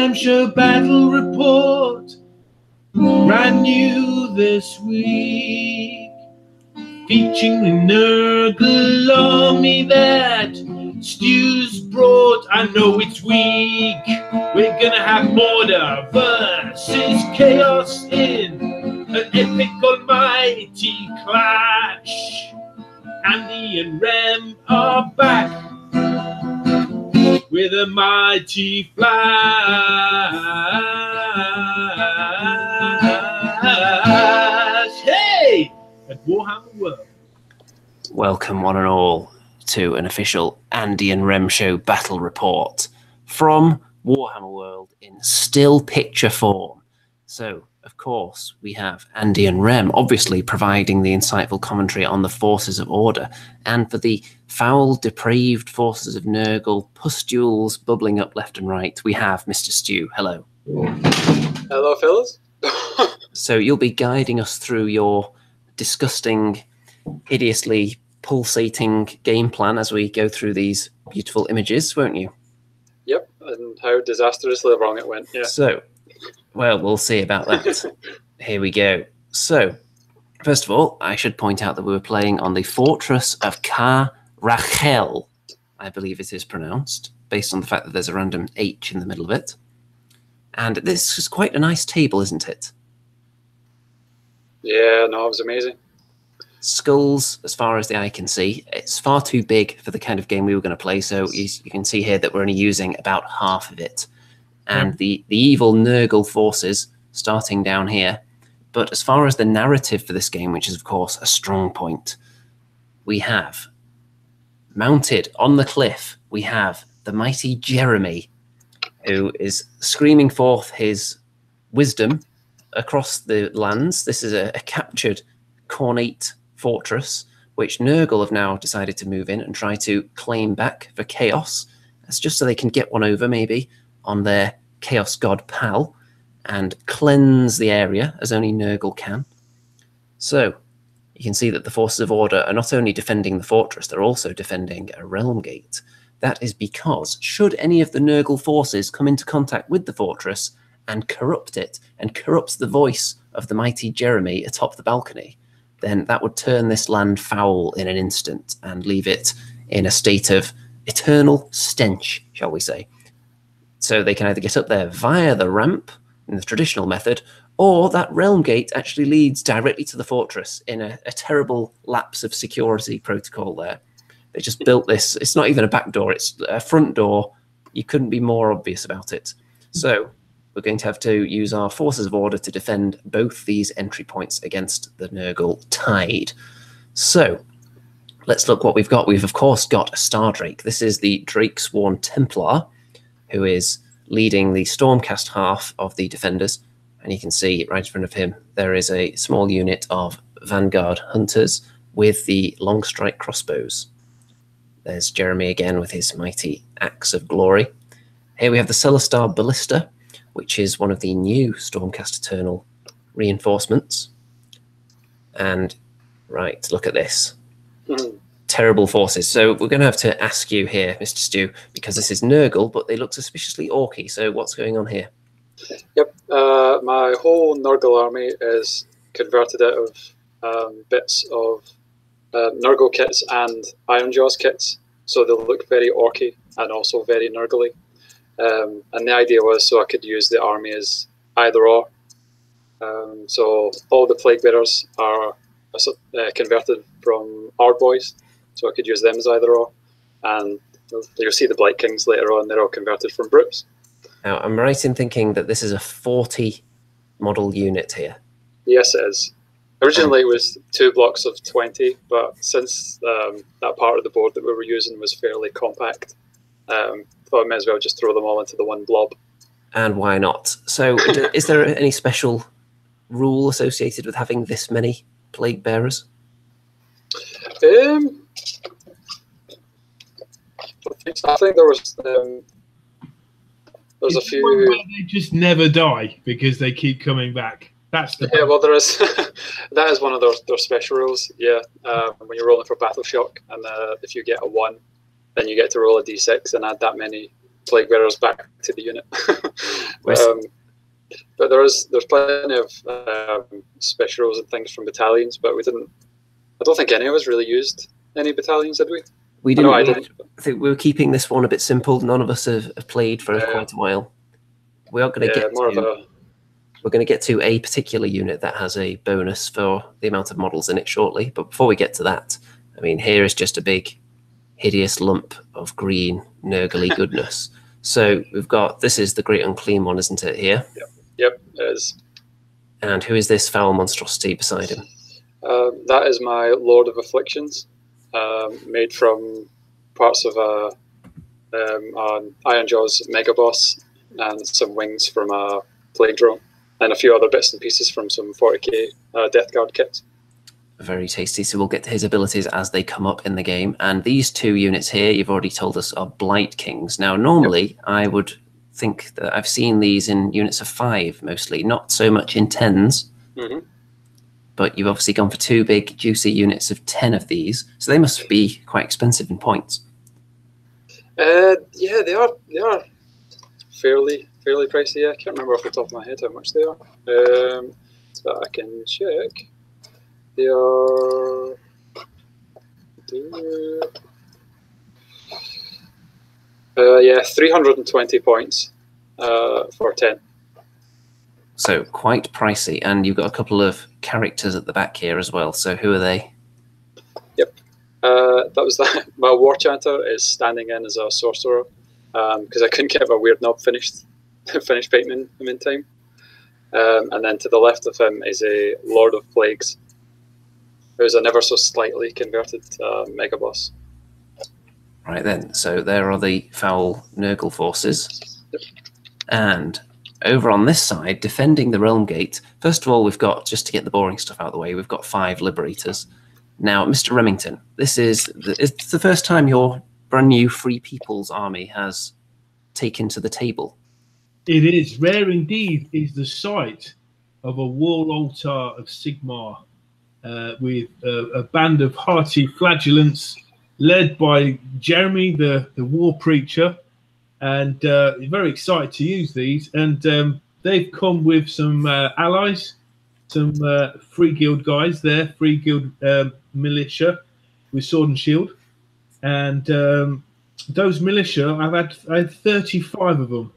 Rem Show Battle Report, brand new this week, featuring the Nurgle army that Stu's brought. I know it's weak. We're gonna have Order versus Chaos in an epic almighty clash. Andy and Rem are back with a mighty flash. Hey! At Warhammer World. Welcome one and all to an official Andy and Rem Show battle report from Warhammer World in still picture form. So, of course, we have Andy and Rem obviously providing the insightful commentary on the forces of order, and for the foul, depraved forces of Nurgle, pustules bubbling up left and right, we have Mr. Stu. Hello. Hello, fellas. So you'll be guiding us through your disgusting, hideously pulsating game plan as we go through these beautiful images, won't you? Yep, and how disastrously wrong it went. Yeah. So, well, we'll see about that. Here we go. So, first of all, I should point out that we were playing on the Fortress of Car Rachel, I believe it is pronounced, based on the fact that there's a random H in the middle of it. And this is quite a nice table, isn't it? Yeah, no, it was amazing. Skulls, as far as the eye can see. It's far too big for the kind of game we were going to play, so you can see here that we're only using about half of it. And the evil Nurgle forces starting down here. But as far as the narrative for this game, which is, of course, a strong point, we have mounted on the cliff, we have the mighty Jeremy, who is screaming forth his wisdom across the lands. This is a captured Khornate fortress, which Nurgle have now decided to move in and try to claim back for Chaos. That's just so they can get one over, maybe, on their Chaos God pal and cleanse the area as only Nurgle can. So you can see that the forces of order are not only defending the fortress, they're also defending a realm gate. That is because should any of the Nurgle forces come into contact with the fortress and corrupt it, and corrupts the voice of the mighty Jeremy atop the balcony, then that would turn this land foul in an instant and leave it in a state of eternal stench, shall we say. So they can either get up there via the ramp in the traditional method, or that realm gate actually leads directly to the fortress in a terrible lapse of security protocol there. They just built this. It's not even a back door. It's a front door. You couldn't be more obvious about it. So we're going to have to use our forces of order to defend both these entry points against the Nurgle tide. So let's look what we've got. We've, of course, got a Star Drake. This is the Drakesworn Templar, who is leading the Stormcast half of the defenders. And you can see right in front of him, there is a small unit of Vanguard Hunters with the Long Strike crossbows. There's Jeremy again with his mighty Axe of Glory. Here we have the Celestar Ballista, which is one of the new Stormcast Eternal reinforcements. And, right, look at this. Terrible forces. So we're going to have to ask you here, Mr. Stu, because this is Nurgle, but they look suspiciously orky. So what's going on here? Yep, my whole Nurgle army is converted out of bits of Nurgle kits and Ironjaws kits, so they look very orky and also very Nurgly. And the idea was so I could use the army as either or. So all the Plague Bearers are converted from Ardboys, so I could use them as either or. And you'll see the Blight Kings later on, they're all converted from Brutes. Now, I'm right in thinking that this is a 40 model unit here. Yes, it is. Originally, it was 2 blocks of 20, but since that part of the board that we were using was fairly compact, thought I may as well just throw them all into the one blob. And why not? So, is there any special rule associated with having this many Plague Bearers? I think there was there's a few. Where they just never die because they keep coming back. That's the well, there is that is one of their special rules. Yeah, when you're rolling for Battle Shock, and if you get a 1, then you get to roll a d6 and add that many plague bearers back to the unit. But there's plenty of specials and things from battalions, but we didn't. I don't think any of us really used any battalions, did we? We didn't. I didn't. I think we were keeping this one a bit simple. None of us have played for quite a while. We are going to get we're going to get to a particular unit that has a bonus for the amount of models in it shortly. But before we get to that, I mean, here is just a big, hideous lump of green, nurgly goodness. So we've got, this is the Great Unclean one, isn't it, here? Yep, it is. And who is this foul monstrosity beside him? That is my Lord of Afflictions, made from parts of an Iron Jaws Mega Boss and some wings from a Plague Drone, and a few other bits and pieces from some 40k Death Guard kits. Very tasty. So we'll get to his abilities as they come up in the game. And these two units here, you've already told us, are Blight Kings. Now, normally, I would think that I've seen these in units of 5 mostly, not so much in 10s. But you've obviously gone for 2 big, juicy units of 10 of these. So they must be quite expensive in points. Yeah, they are fairly pricey. I can't remember off the top of my head how much they are. But I can check. They are. Yeah, 320 points for 10. So quite pricey, and you've got a couple of characters at the back here as well. So who are they? Yep, that was that. My War Chanter is standing in as a sorcerer because I couldn't get my weird knob finished painting him in time. And then to the left of him is a Lord of Plagues, who's a never so slightly converted Mega Boss. Right then, so there are the foul Nurgle forces. Yep. And over on this side, defending the Realm Gate, first of all, we've got, just to get the boring stuff out of the way, we've got 5 Liberators. Now, Mr. Remington, this is the first time your brand new Free People's Army has taken to the table. It is. Rare indeed is the sight of a wall altar of Sigmar with a band of hearty flagellants led by Jeremy, the war preacher, and very excited to use these. And they've come with some allies, some Free Guild guys there, Free Guild militia with sword and shield. And those militia, I had 35 of them.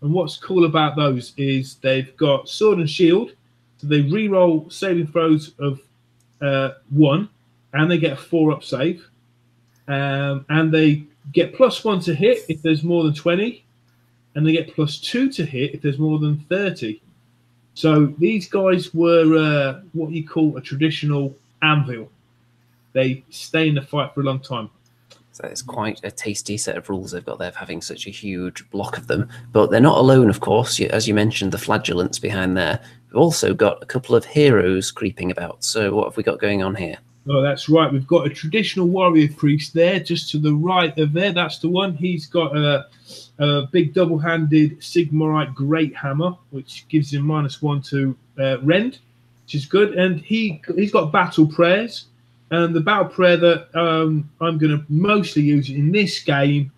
And what's cool about those is they've got sword and shield, so they re-roll saving throws of 1, and they get a 4-up save. And they get +1 to hit if there's more than 20, and they get +2 to hit if there's more than 30. So these guys were what you call a traditional anvil. They stay in the fight for a long time. So it's quite a tasty set of rules they've got there, of having such a huge block of them. But they're not alone, of course. As you mentioned, the flagellants behind there. We've also got a couple of heroes creeping about. So what have we got going on here? Oh, that's right. We've got a traditional warrior priest there, just to the right of there. That's the one. He's got a big double-handed Sigmarite Great Hammer, which gives him -1 to rend, which is good. And he's got battle prayers. And the battle prayer that I'm going to mostly use in this game,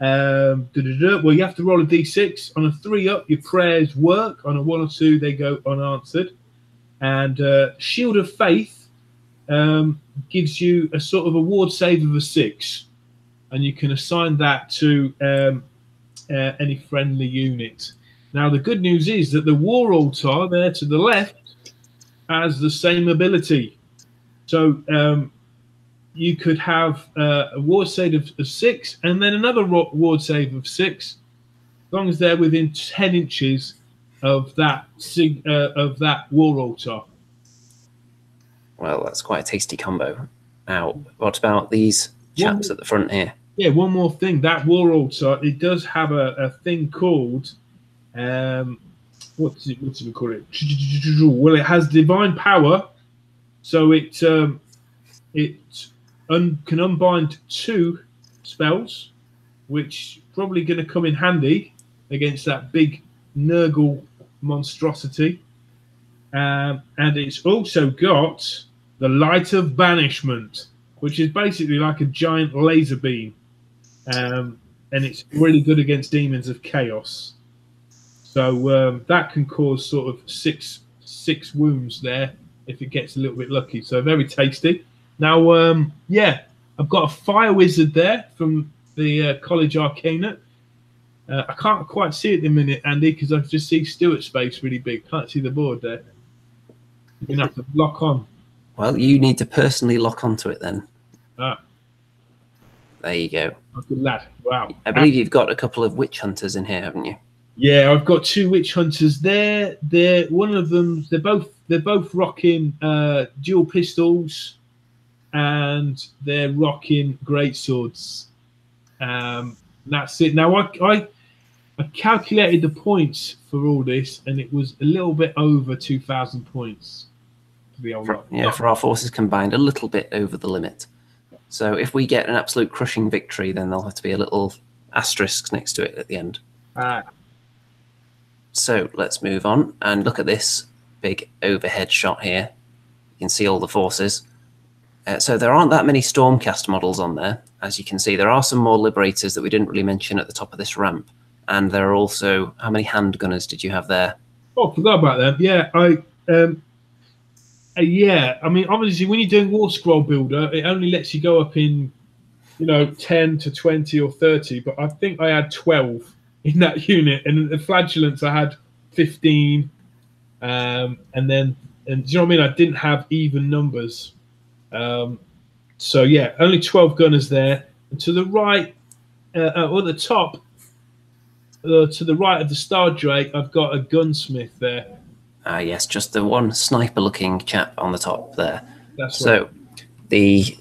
well, you have to roll a d6. On a 3-up, your prayers work. On a 1 or 2, they go unanswered. And Shield of Faith gives you a sort of a ward save of a 6. And you can assign that to any friendly unit. Now, the good news is that the War Altar there to the left has the same ability. So you could have a ward save of 6 and then another ward save of 6, as long as they're within 10 inches of that war altar. Well, that's quite a tasty combo. Now, what about these chaps at the front here? Yeah, one more thing. That war altar, it does have a thing called, what's it called? Well, it has divine power. So it can unbind 2 spells, which probably going to come in handy against that big Nurgle monstrosity. And it's also got the Light of Banishment, which is basically like a giant laser beam. and it's really good against demons of chaos. So that can cause sort of six wounds there if it gets a little bit lucky. So very tasty. Now, yeah, I've got a fire wizard there from the College Arcanate. I can't quite see it at the minute, Andy, because I just see Stuart's space really big. Can't see the board there. You're going to have to lock on. Well, you need to personally lock onto it then. Ah. There you go. Oh, good lad. Wow. I believe you've got a couple of witch hunters in here, haven't you? Yeah, I've got 2 witch hunters there. They're one of them. They're both rocking dual pistols, and they're rocking great swords. That's it. Now I calculated the points for all this, and it was a little bit over 2,000 points. For our forces combined, a little bit over the limit. So if we get an absolute crushing victory, then there'll have to be a little asterisk next to it at the end. So let's move on and look at this big overhead shot here. You can see all the forces. So there aren't that many Stormcast models on there. As you can see, there are some more Liberators that we didn't really mention at the top of this ramp. And there are also, how many handgunners did you have there? Oh, I forgot about them. Yeah, I mean, obviously, when you're doing War Scroll Builder, it only lets you go up in, 10 to 20 or 30. But I think I had 12 in that unit, and the Flagellants I had 15. And do you know what I mean? I didn't have even numbers. So yeah, only 12 gunners there. And to the right, or the top, to the right of the Star Drake, I've got a gunsmith there. Yes, just the one sniper-looking chap on the top there. That's right. So the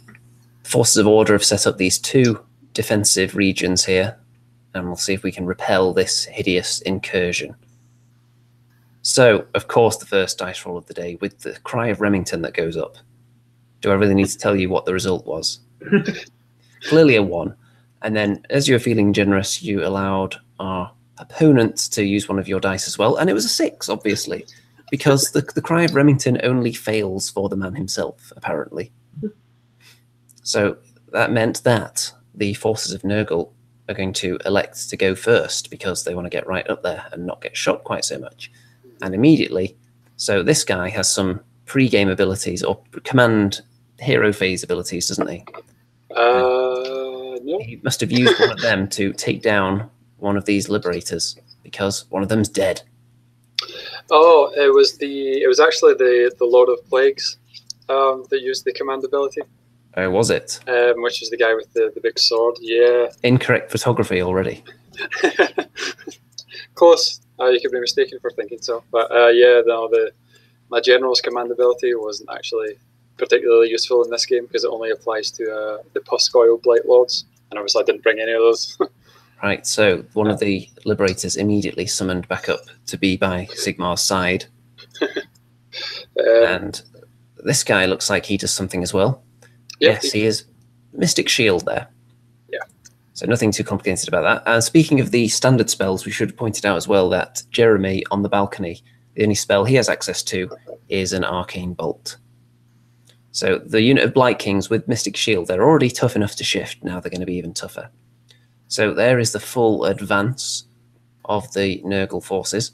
Forces of Order have set up these 2 defensive regions here, and we'll see if we can repel this hideous incursion. So, of course, the first dice roll of the day with the Cry of Remington that goes up. Do I really need to tell you what the result was? Clearly a 1. And then, as you were feeling generous, you allowed our opponent to use one of your dice as well. And it was a 6, obviously, because the Cry of Remington only fails for the man himself, apparently. So that meant that the forces of Nurgle are going to elect to go first because they want to get right up there and not get shot quite so much. And immediately, so this guy has some pre-game abilities or command hero phase abilities, doesn't he? No. He must have used one of them to take down one of these Liberators because one of them's dead. Oh, it was actually the Lord of Plagues that used the command ability. Oh, was it? Which is the guy with the big sword. Yeah. Incorrect photography already. Close. You could be mistaken for thinking so. But yeah, my general's command ability wasn't actually particularly useful in this game because it only applies to the Puscoil Blight Lords. And obviously I didn't bring any of those. Right, so one of the Liberators immediately summoned back up to be by Sigmar's side. And this guy looks like he does something as well. Yeah, yes, he is. Mystic Shield there. Yeah. So nothing too complicated about that. And speaking of the standard spells, we should have pointed out as well that Jeremy on the balcony, the only spell he has access to is an Arcane Bolt. So the unit of Blight Kings with Mystic Shield, they're already tough enough to shift. Now they're going to be even tougher. So there is the full advance of the Nurgle forces.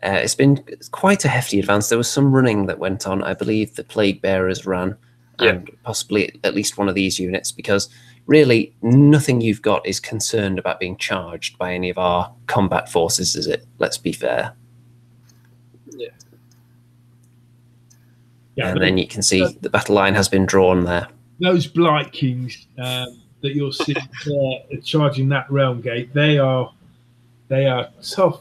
It's been quite a hefty advance. There was some running that went on. I believe the Plague Bearers ran, and possibly at least one of these units, because really nothing you've got is concerned about being charged by any of our combat forces, is it? Let's be fair. Yeah. And then you can see the battle line has been drawn there. Those Blight Kings that you're seeing there charging that realm gate, they are tough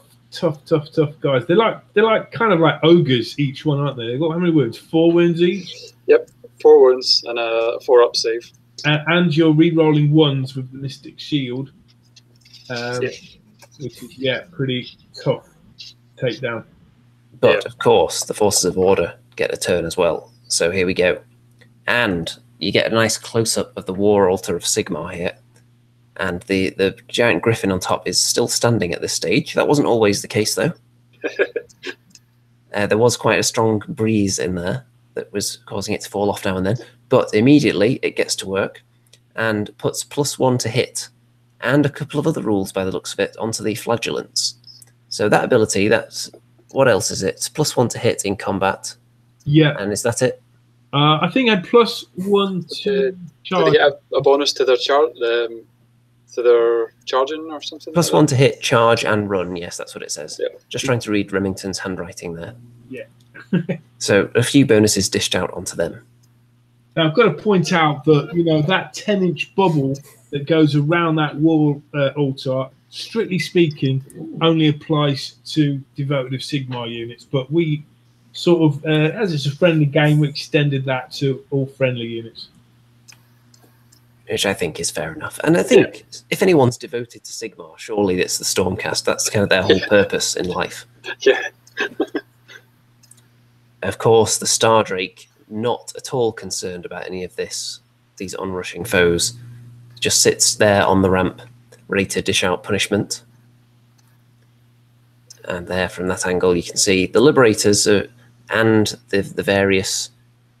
guys. They're like kind of like ogres each one, aren't they? They've got how many wounds? 4 wounds each. Yep, 4 wounds and a 4-up save. And you're re-rolling 1s with the Mystic Shield, which is pretty tough to take down. But of course, the Forces of Order get a turn as well. So here we go, and you get a nice close-up of the War Altar of Sigmar here. And the giant griffin on top is still standing at this stage. That wasn't always the case, though. There was quite a strong breeze in there that was causing it to fall off now and then. But immediately it gets to work and puts +1 to hit and a couple of other rules by the looks of it onto the flagellants. So that ability, that's what else is it? It's +1 to hit in combat. Yeah. And is that it? I think I had +1 to charge. Did they get a bonus to their charging or something? +1 to hit, charge, and run. Yes, that's what it says. Yeah. Just trying to read Remington's handwriting there. Yeah. So a few bonuses dished out onto them. Now, I've got to point out that, you know, that 10-inch bubble that goes around that wall altar, strictly speaking, only applies to devoted of Sigmar units. But we sort of, as it's a friendly game, we extended that to all friendly units. Which I think is fair enough. And I think if anyone's devoted to Sigmar, surely it's the Stormcast. That's kind of their whole purpose in life. Yeah. Of course, the Stardrake, not at all concerned about any of this, these onrushing foes, just sits there on the ramp, ready to dish out punishment. And there, from that angle, you can see the Liberators and the various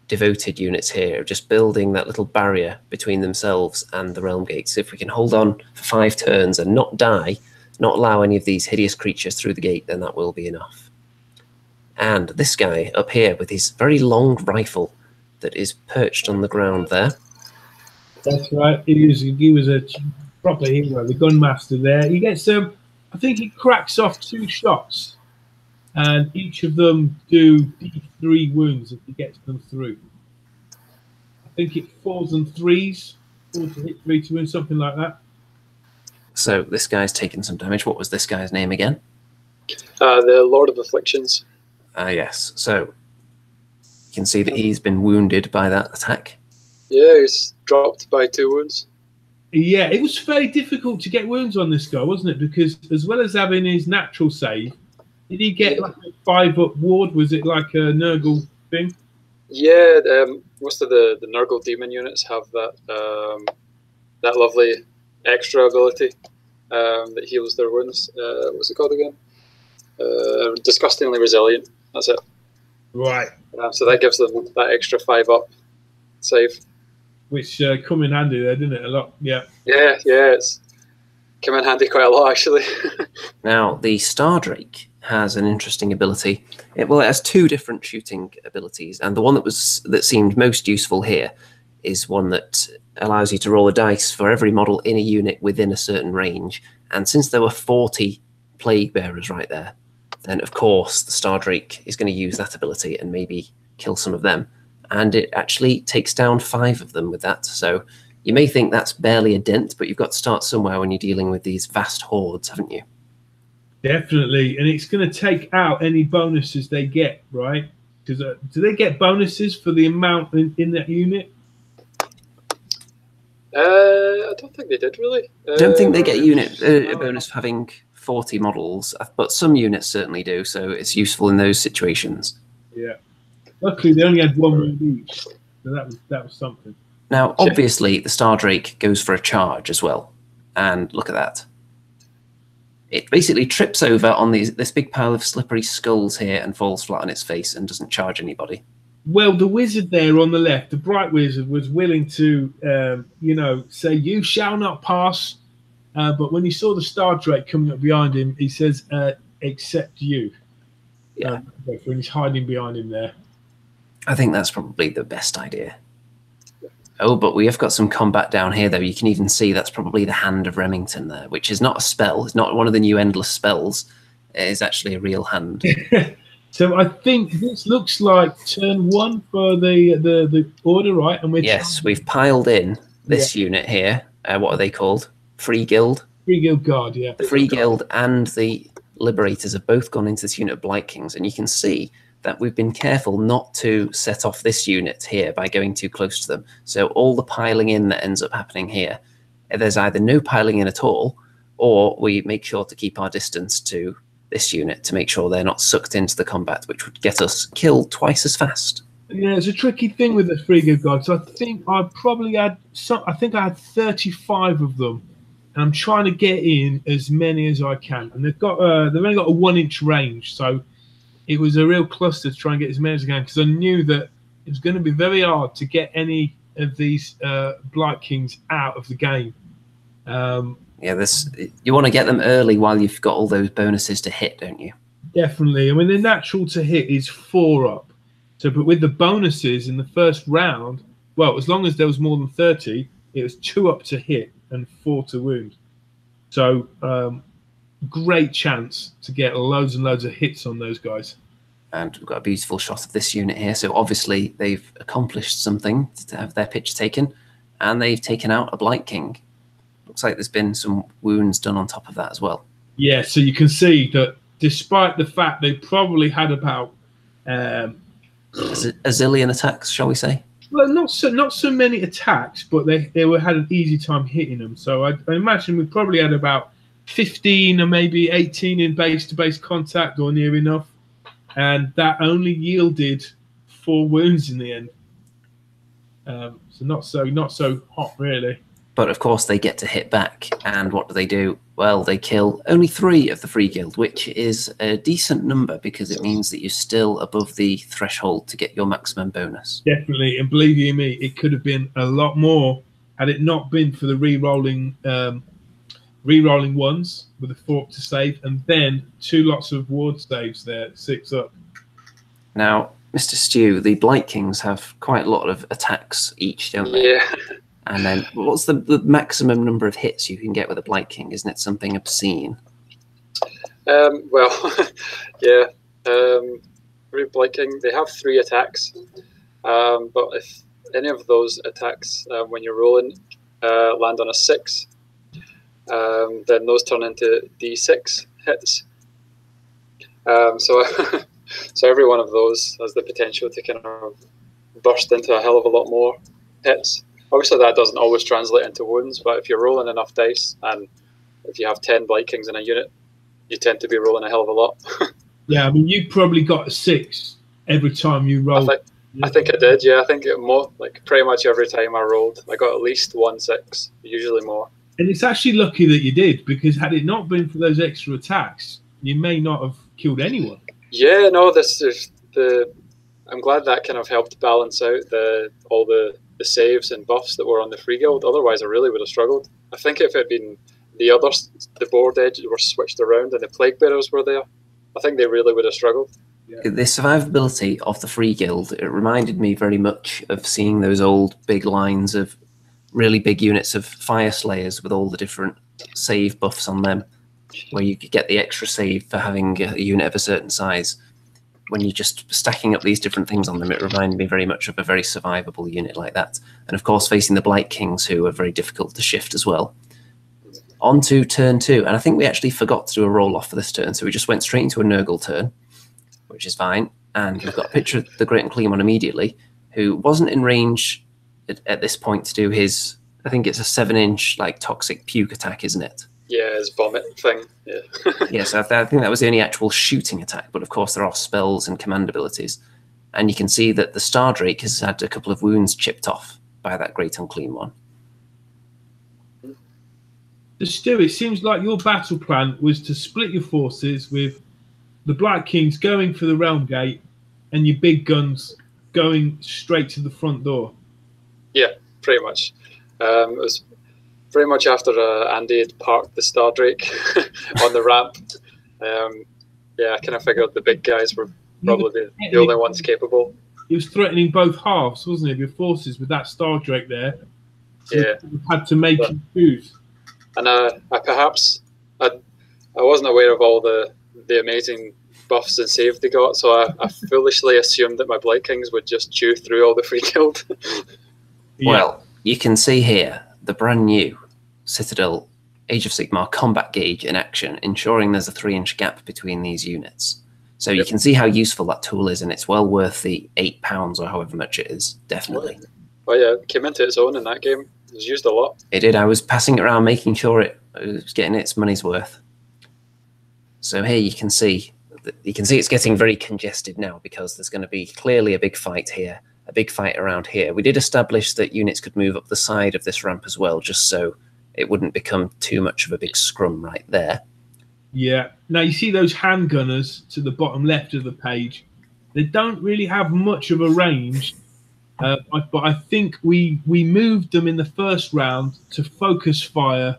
devoted units here are just building that little barrier between themselves and the realm gates. If we can hold on for 5 turns and not die, not allow any of these hideous creatures through the gate, then that will be enough. And this guy up here with his very long rifle that is perched on the ground there. That's right. He was a proper hero, the gunmaster there. He gets I think he cracks off 2 shots, and each of them do D3 wounds if he gets them through. I think it 4s and 3s, 4 to hit, 3 to win, something like that. So this guy's taken some damage. What was this guy's name again? The Lord of Afflictions. Yes. So you can see that he's been wounded by that attack. Yeah, he's dropped by 2 wounds. Yeah, it was very difficult to get wounds on this guy, wasn't it? Because as well as having his natural save, did he get like a 5-up ward? Was it like a Nurgle thing? Yeah, most of the Nurgle demon units have that that lovely extra ability that heals their wounds. What's it called again? Disgustingly resilient. That's it. Right. So that gives them that extra 5-up save. Which come in handy there, didn't it? A lot. Yeah. Yeah, it's come in handy quite a lot, actually. Now, the Stardrake has an interesting ability. It has 2 different shooting abilities, and the one that seemed most useful here is one that allows you to roll a dice for every model in a unit within a certain range. And since there were 40 plague bearers right there, then of course the Stardrake is going to use that ability and maybe kill some of them. And it actually takes down 5 of them with that. So you may think that's barely a dent, but you've got to start somewhere when you're dealing with these vast hordes, haven't you? Definitely. And it's going to take out any bonuses they get, right? Because do they get bonuses for the amount in that unit? I don't think they did, really. I don't think they get a bonus for having 40 models, but some units certainly do, so it's useful in those situations. Yeah. Luckily, they only had 1 wound each, so that was something. Now, obviously, the Stardrake goes for a charge as well, and look at that. It basically trips over on this big pile of slippery skulls here and falls flat on its face and doesn't charge anybody. Well, the wizard there on the left, the bright wizard, was willing to, say, "You shall not pass." But when he saw the Stardrake coming up behind him, he says, "Except you." Yeah. And he's hiding behind him there. I think that's probably the best idea. Oh, but we have got some combat down here, though. You can even see that's probably the Hand of Remington there, which is not a spell. It's not one of the new endless spells. It is actually a real hand. So I think this looks like turn 1 for the order, right? And we've piled in this unit here. What are they called? Free Guild? Free Guild Guard, yeah. The Free Guild and the Liberators have both gone into this unit of Blight Kings, and you can see that we've been careful not to set off this unit here by going too close to them. So all the piling in that ends up happening here, there's either no piling in at all, or we make sure to keep our distance to this unit to make sure they're not sucked into the combat, which would get us killed twice as fast. Yeah, it's a tricky thing with the Free Guild Guard. So I think I probably had I had 35 of them, and I'm trying to get in as many as I can. And they've only got a 1-inch range, so it was a real cluster to try and get as many as I can, because I knew that it was going to be very hard to get any of these Blight Kings out of the game. Yeah, you want to get them early while you've got all those bonuses to hit, don't you? Definitely. I mean, the natural to hit is 4 up. So, but with the bonuses in the first round, well, as long as there was more than 30, it was 2 up to hit and 4 to wound. So, great chance to get loads and loads of hits on those guys. And we've got a beautiful shot of this unit here. So obviously they've accomplished something to have their picture taken, and they've taken out a Blight King. Looks like there's been some wounds done on top of that as well. Yeah, so you can see that despite the fact they probably had about a zillion attacks, shall we say? Well, not so many attacks, but they had an easy time hitting them. So I imagine we probably had about 15 or maybe 18 in base-to-base contact or near enough, and that only yielded 4 wounds in the end. So not so hot, really. But of course they get to hit back, and what do? Well, they kill only 3 of the free guild, which is a decent number because it means that you're still above the threshold to get your maximum bonus. Definitely, and believe you me, it could have been a lot more had it not been for the re-rolling ones with a 4 up to save, and then 2 lots of ward saves there, 6 up. Now, Mr. Stew, the Blight Kings have quite a lot of attacks each, don't they? Yeah. And then what's the maximum number of hits you can get with a Blight King? Isn't it something obscene? Well, yeah. Blight King, they have 3 attacks. But if any of those attacks, when you're rolling, land on a 6, then those turn into D6 hits. So every one of those has the potential to kind of burst into a hell of a lot more hits. Obviously, that doesn't always translate into wounds, but if you're rolling enough dice, and if you have 10 Blight Kings in a unit, you tend to be rolling a hell of a lot. Yeah, I mean, you probably got a 6 every time you rolled. I think I did, yeah. I think pretty much every time I rolled, I got at least 1 6, usually more. And it's actually lucky that you did, because had it not been for those extra attacks, you may not have killed anyone. Yeah, no, I'm glad that kind of helped balance out all the saves and buffs that were on the free guild. Otherwise, I really would have struggled. I think if it had been the board edges were switched around and the Plague Bearers were there, I think they really would have struggled. Yeah. The survivability of the free guild, it reminded me very much of seeing those old big lines of really big units of Fire Slayers with all the different save buffs on them, where you could get the extra save for having a unit of a certain size. When you're just stacking up these different things on them, it reminded me very much of a very survivable unit like that. And of course, facing the Blight Kings, who are very difficult to shift as well. On to turn 2, and I think we actually forgot to do a roll-off for this turn, so we just went straight into a Nurgle turn, which is fine. And we've got a picture of the Great and Clean One immediately, who wasn't in range at this point to do his, I think it's a 7-inch like toxic puke attack, isn't it? Yeah, his vomit thing. Yeah. Yes, I think that was the only actual shooting attack, but of course there are spells and command abilities. And you can see that the Star Drake has had a couple of wounds chipped off by that Great Unclean One. So Stu, it seems like your battle plan was to split your forces with the Black Kings going for the Realm Gate and your big guns going straight to the front door. Yeah, pretty much. It was pretty much after Andy had parked the Star Drake on the ramp. Yeah, I kind of figured the big guys were probably the only ones capable. He was threatening both halves, wasn't he, of your forces with that Star Drake there? So yeah. You had to make you choose. And I wasn't aware of all the amazing buffs and save they got, so I foolishly assumed that my Blight Kings would just chew through all the free guild. Yeah. Well, you can see here the brand new Citadel Age of Sigmar combat gauge in action, ensuring there's a 3-inch gap between these units. So you can see how useful that tool is, and it's well worth the £8 or however much it is, definitely. Oh yeah, it came into its own in that game. It was used a lot. It did. I was passing it around, making sure it was getting its money's worth. So here you can see it's getting very congested now, because there's going to be clearly a big fight here, a big fight around here. We did establish that units could move up the side of this ramp as well, just so it wouldn't become too much of a big scrum right there. Yeah. Now you see those handgunners to the bottom left of the page. They don't really have much of a range, but I think we moved them in the first round to focus fire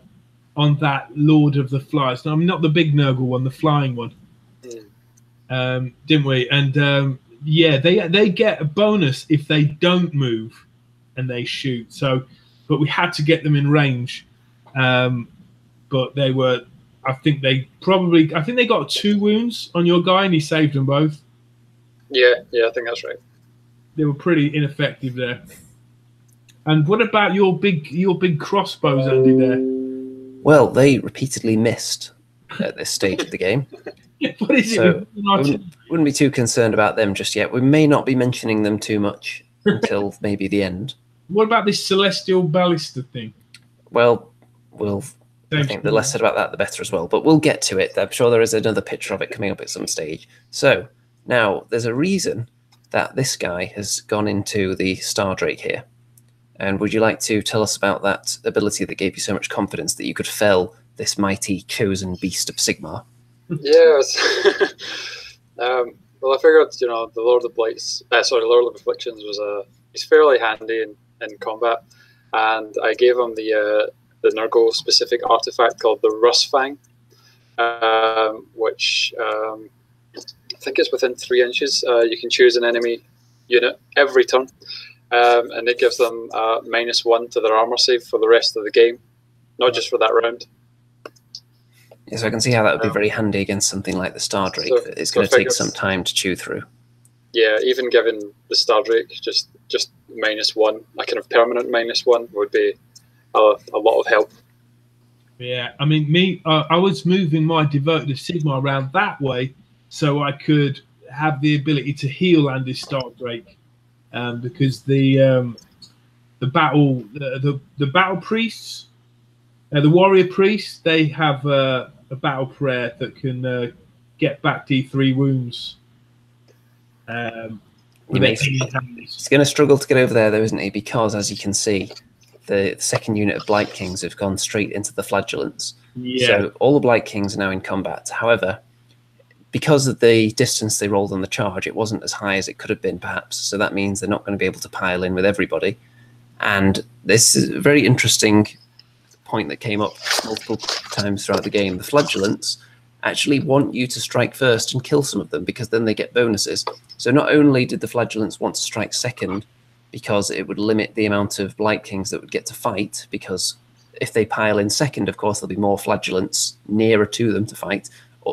on that Lord of the Flies. No, I mean, not the big Nurgle one, the flying one. Didn't we? And yeah, they get a bonus if they don't move and they shoot. So, but we had to get them in range. But they were, I think they got 2 wounds on your guy, and he saved them both. Yeah, I think that's right. They were pretty ineffective there. And what about your big crossbows, Andy? There. Well, they repeatedly missed at this stage of the game. What is So it? wouldn't be too concerned about them just yet. We may not be mentioning them too much until maybe the end. What about this celestial ballista thing? Well, I think the less said about that, the better as well. But we'll get to it. I'm sure there is another picture of it coming up at some stage. So now there's a reason that this guy has gone into the Stardrake here. And would you like to tell us about that ability that gave you so much confidence that you could fell this mighty chosen beast of Sigmar? Yes. Well, I figured, the Lord of Blights, Lord of Afflictions he's fairly handy in combat, and I gave him the Nurgle specific artifact called the Rustfang, which I think is within 3 inches. You can choose an enemy unit every turn, and it gives them -1 to their armor save for the rest of the game, not just for that round. Yeah, so I can see how that would be very handy against something like the Stardrake. So, it's going to take some time to chew through. Yeah, even giving the Stardrake just -1, a kind of permanent -1 would be a lot of help. Yeah, I mean, I was moving my devoted Sigmar around that way so I could have the ability to heal Andy Stardrake, because the battle priests, the warrior priests, they have a battle prayer that can get back D3 wounds. He's going to struggle to get over there, though, isn't he? Because, as you can see, the second unit of Blight Kings have gone straight into the Flagellants. Yeah. So all the Blight Kings are now in combat. However, because of the distance they rolled on the charge, it wasn't as high as it could have been, perhaps. So that means they're not going to be able to pile in with everybody. And this is a very interesting point that came up multiple times throughout the game. The Flagellants actually want you to strike first and kill some of them, because then they get bonuses. So not only did the Flagellants want to strike second, because it would limit the amount of Blight Kings that would get to fight, because if they pile in second, of course, there'll be more Flagellants nearer to them to fight.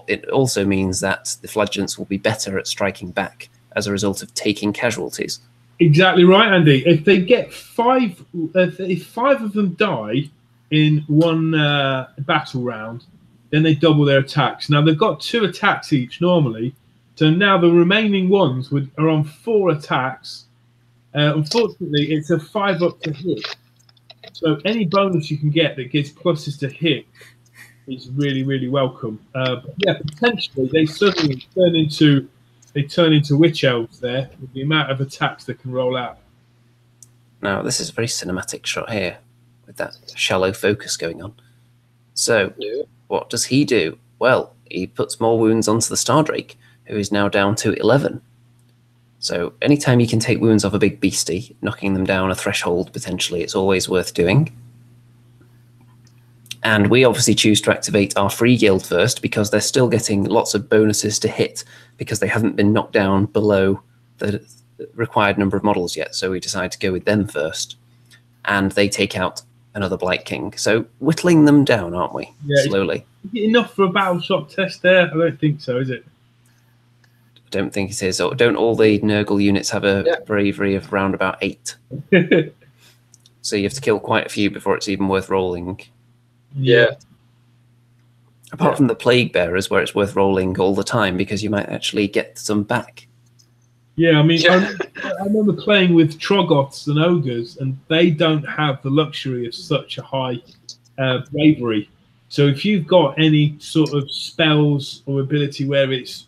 It also means that the Flagellants will be better at striking back as a result of taking casualties. Exactly right, Andy. If they get if 5 of them die in one battle round, then they double their attacks. Now, they've got 2 attacks each normally, so now the remaining ones are on 4 attacks. Unfortunately, it's a 5 up to hit. So any bonus you can get that gives pluses to hit is really, really welcome. But yeah, potentially they suddenly turn into witch elves there with the amount of attacks they can roll out. Now, this is a very cinematic shot here with that shallow focus going on. So, What does he do? Well, he puts more wounds onto the Stardrake, who is now down to 11. So anytime you can take wounds off a big beastie, knocking them down a threshold potentially, it's always worth doing. And we obviously choose to activate our free guild first, because they're still getting lots of bonuses to hit because they haven't been knocked down below the required number of models yet. So we decide to go with them first. And they take out another Blight King. So whittling them down, aren't we? Yeah, slowly. Is it enough for a battle shock test there? I don't think so, is it? I don't think it is. Or don't all the Nurgle units have a bravery of around about 8? So you have to kill quite a few before it's even worth rolling. Yeah. Apart from the Plague Bearers, where it's worth rolling all the time because you might actually get some back. Yeah, I mean, I remember playing with Troggoths and Ogres, and they don't have the luxury of such a high bravery. So if you've got any sort of spells or ability where it's,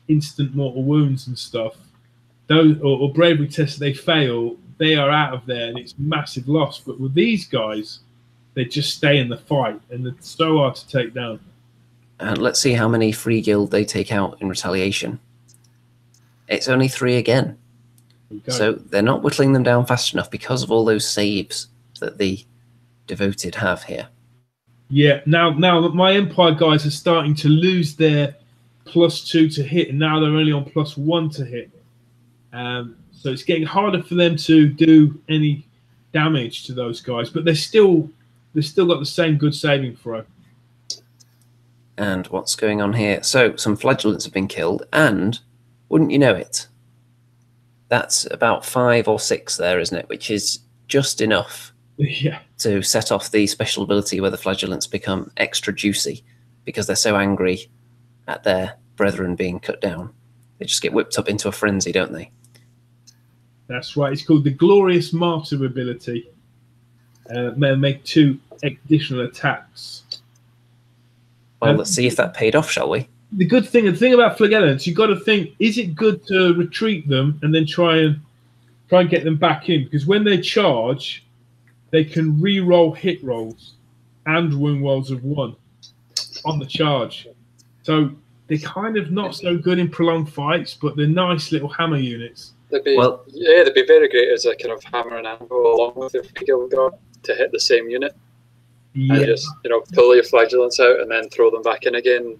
instant mortal wounds and stuff, those or bravery tests they fail, they are out of there, and it's massive loss. But with these guys, they just stay in the fight, and they're so hard to take down. And let's see how many free guild they take out in retaliation. It's only 3 again. So they're not whittling them down fast enough because of all those saves that the devoted have here. Yeah, now my Empire guys are starting to lose their +2 to hit, and now they're only on +1 to hit. So it's getting harder for them to do any damage to those guys, but they've still got the same good saving throw. And what's going on here? So some flagellants have been killed, and wouldn't you know it, that's about 5 or 6 there, isn't it? Which is just enough to set off the special ability where the flagellants become extra juicy because they're so angry at their brethren being cut down. They just get whipped up into a frenzy, don't they? That's right. It's called the Glorious Martyr ability. May make 2 additional attacks. Well, let's see if that paid off, shall we? The thing about flagellants, you've got to think: is it good to retreat them and then try and get them back in? Because when they charge, they can re-roll hit rolls and wound rolls of 1 on the charge. So they're kind of not so good in prolonged fights, but they're nice little hammer units. They'd be very great as a kind of hammer and anvil along with their free guild guard to hit the same unit. Yeah. And just, pull your flagellants out and then throw them back in again.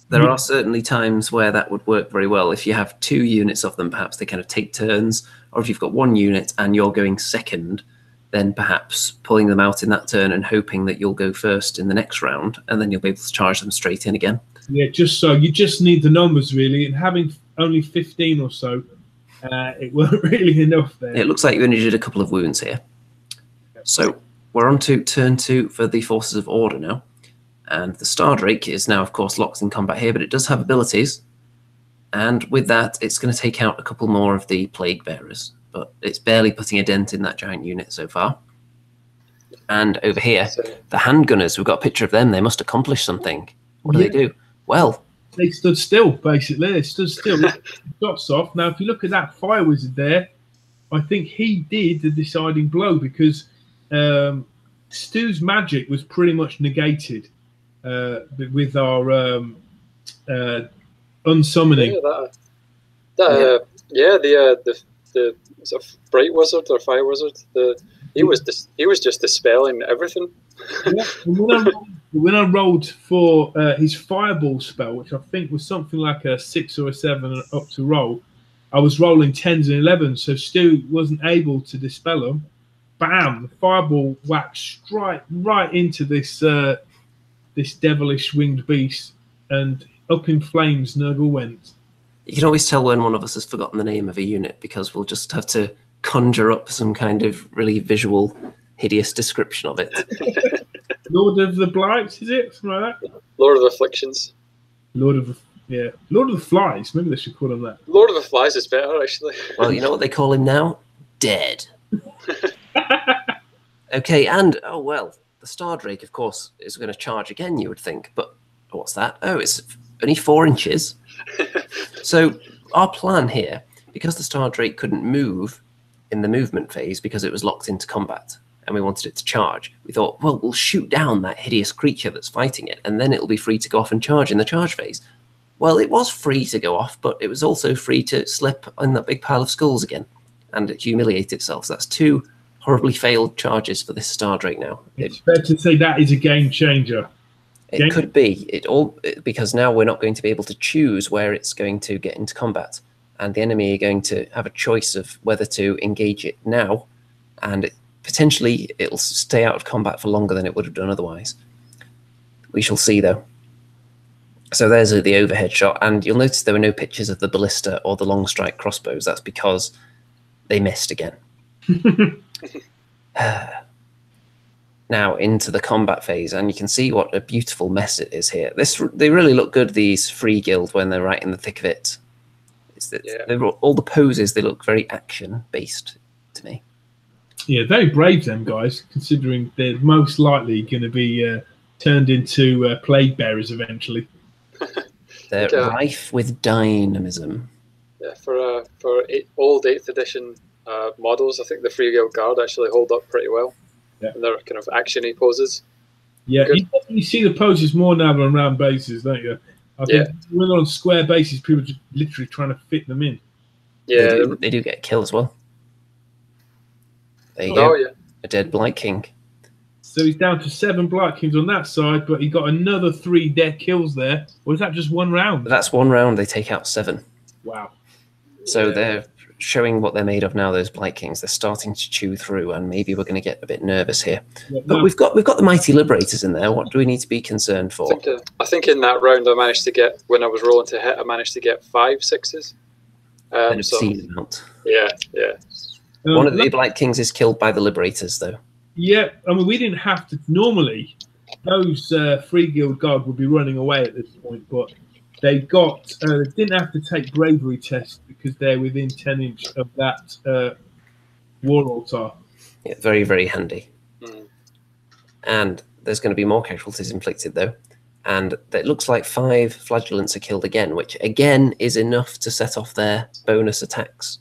There are certainly times where that would work very well. If you have 2 units of them, perhaps they kind of take turns, or if you've got 1 unit and you're going second, then perhaps pulling them out in that turn and hoping that you'll go first in the next round, and then you'll be able to charge them straight in again. Yeah, you just need the numbers really, and having only 15 or so, it weren't really enough there. It looks like you only did a couple of wounds here. So we're on to turn 2 for the Forces of Order now. And the Star Drake is now, of course, locked in combat here, but it does have abilities. And with that, it's going to take out a couple more of the Plague Bearers. But it's barely putting a dent in that giant unit so far. And over here, the Handgunners, we've got a picture of them. They must accomplish something. What do they do? Well, they stood still, basically. They stood still. Shots off. Now, if you look at that Fire Wizard there, I think he did the deciding blow because Stu's magic was pretty much negated with our unsummoning. The sort of Bright Wizard or Fire Wizard. He was just dispelling everything. Yeah, when I rolled for his Fireball spell, which I think was something like a 6 or a 7 up to roll, I was rolling 10s and 11s, so Stu wasn't able to dispel them. Bam! The Fireball whacked right into this this devilish winged beast, and up in flames Nurgle went. You can always tell when one of us has forgotten the name of a unit because we'll just have to conjure up some kind of really visual, hideous description of it. Lord of the Blights, is it? Something like that? Lord of the Afflictions. Lord of the Flies. Maybe they should call him that. Lord of the Flies is better, actually. Well, you know what they call him now? Dead. Okay, and, oh well, the Star Drake, of course, is going to charge again, you would think. But what's that? Oh, it's only 4 inches. So our plan here, because the Star Drake couldn't move in the movement phase because it was locked into combat and we wanted it to charge, we thought, well, we'll shoot down that hideous creature that's fighting it and then it'll be free to go off and charge in the charge phase. Well, it was free to go off, but it was also free to slip in that big pile of skulls again and humiliate itself. So that's 2 horribly failed charges for this Star Drake now. It's fair to say that is a game changer. It could be because now we're not going to be able to choose where it's going to get into combat, and the enemy are going to have a choice of whether to engage it now, and potentially it'll stay out of combat for longer than it would have done otherwise. We shall see, though. So there's the overhead shot, and you'll notice there were no pictures of the ballista or the long strike crossbows. That's because they missed again. Now into the combat phase, and you can see what a beautiful mess it is here. They really look good, these free guild, when they're right in the thick of it. All the poses, they look very action based to me. Yeah, very brave them guys, considering they're most likely going to be turned into plague bearers eventually. They're rife with dynamism. Yeah, for old 8th edition models, I think the free guild guard actually hold up pretty well. Yeah. And they're kind of actiony poses. Yeah, you definitely see the poses more now than round bases, don't you? I think when they're on square bases, people are just literally trying to fit them in. Yeah, they do get a kill as well. There you go. Yeah. A dead Blight King. So he's down to 7 Blight Kings on that side, but he got another 3 dead kills there. Or is that just 1 round? That's 1 round. They take out 7. Wow. So they're showing what they're made of now. Those Blight Kings. They're starting to chew through, and maybe we're going to get a bit nervous here. Yeah, but we've got the Mighty Liberators in there. What do we need to be concerned for? I think in that round I managed to get, when I was rolling to hit, I managed to get 5 6s. An obscene amount. Yeah. One of the Blight Kings is killed by the Liberators, though. Yeah, I mean, we didn't have to. Normally, those 3 Guild Guard would be running away at this point, but they didn't have to take bravery tests because they're within 10 inch of that war altar. Yeah, very, very handy. And there's going to be more casualties inflicted, though. And it looks like 5 Flagellants are killed again, which again is enough to set off their bonus attacks.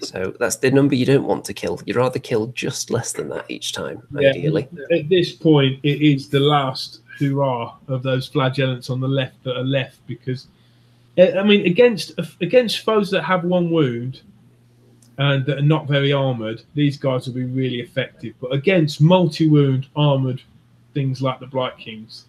So that's the number you don't want to kill. You'd rather kill just less than that each time, ideally. At this point, it is the last hurrah of those Flagellants on the left that are left, because, I mean, against foes that have 1 wound and that are not very armoured, these guys will be really effective. But against multi-wound armoured things like the Blight Kings,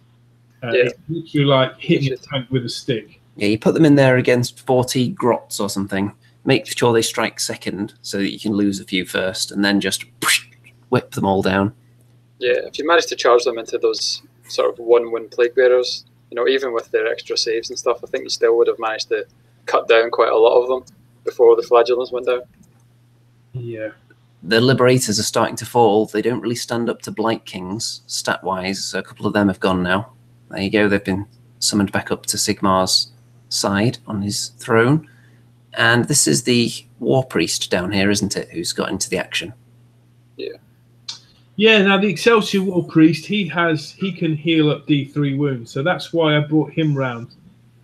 it's literally like hitting a tank with a stick. Yeah, you put them in there against 40 grots or something. Make sure they strike second so that you can lose a few first, and then just whip them all down. Yeah, if you manage to charge them into those sort of 1-win Plague Bearers, you know, even with their extra saves and stuff, I think you still would have managed to cut down quite a lot of them before the Flagellants went down. Yeah. The Liberators are starting to fall. They don't really stand up to Blight Kings, stat-wise, so a couple of them have gone now. There you go, they've been summoned back up to Sigmar's side on his throne. And this is the War Priest down here, isn't it, who's got into the action? Yeah. Yeah, now the Excelsior War Priest, he can heal up D3 wounds. So that's why I brought him round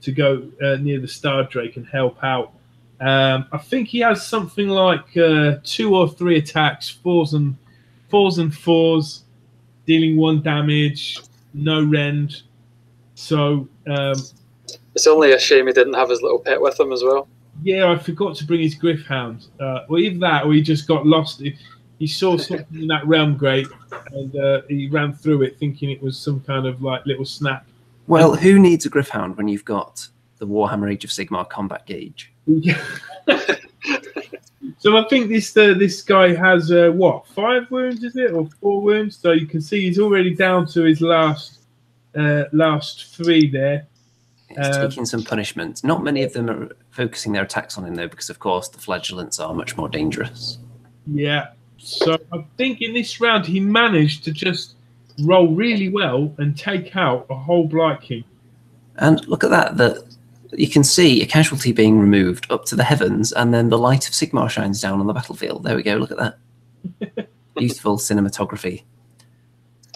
to go near the Star Drake and help out. I think he has something like 2 or 3 attacks, 4s and 4s, dealing 1 damage, no rend. So it's only a shame he didn't have his little pet with him as well. Yeah, I forgot to bring his Gryph-hound. Or either that, or he just got lost. He saw something in that realm grate, and he ran through it thinking it was some kind of like little snap. Well, who needs a Gryph-hound when you've got the Warhammer Age of Sigmar combat gauge? So I think this guy has what, 5 wounds, is it, or 4 wounds? So you can see he's already down to his last 3 there. He's taking some punishment. Not many of them are focusing their attacks on him, though, because, of course, the Flagellants are much more dangerous. Yeah. So I think in this round he managed to just roll really well and take out a whole Blight King. And look at that. You can see a casualty being removed up to the heavens, and then the light of Sigmar shines down on the battlefield. There we go. Look at that. Beautiful cinematography.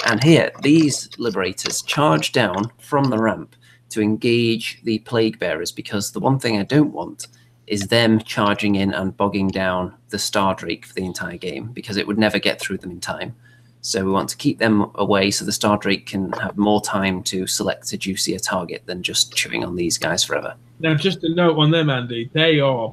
And here, these Liberators charge down from the ramp to engage the Plague Bearers, because the one thing I don't want is them charging in and bogging down the Star Drake for the entire game, because it would never get through them in time. So we want to keep them away so the Star Drake can have more time to select a juicier target than just chewing on these guys forever. Now, just a note on them, Andy. They are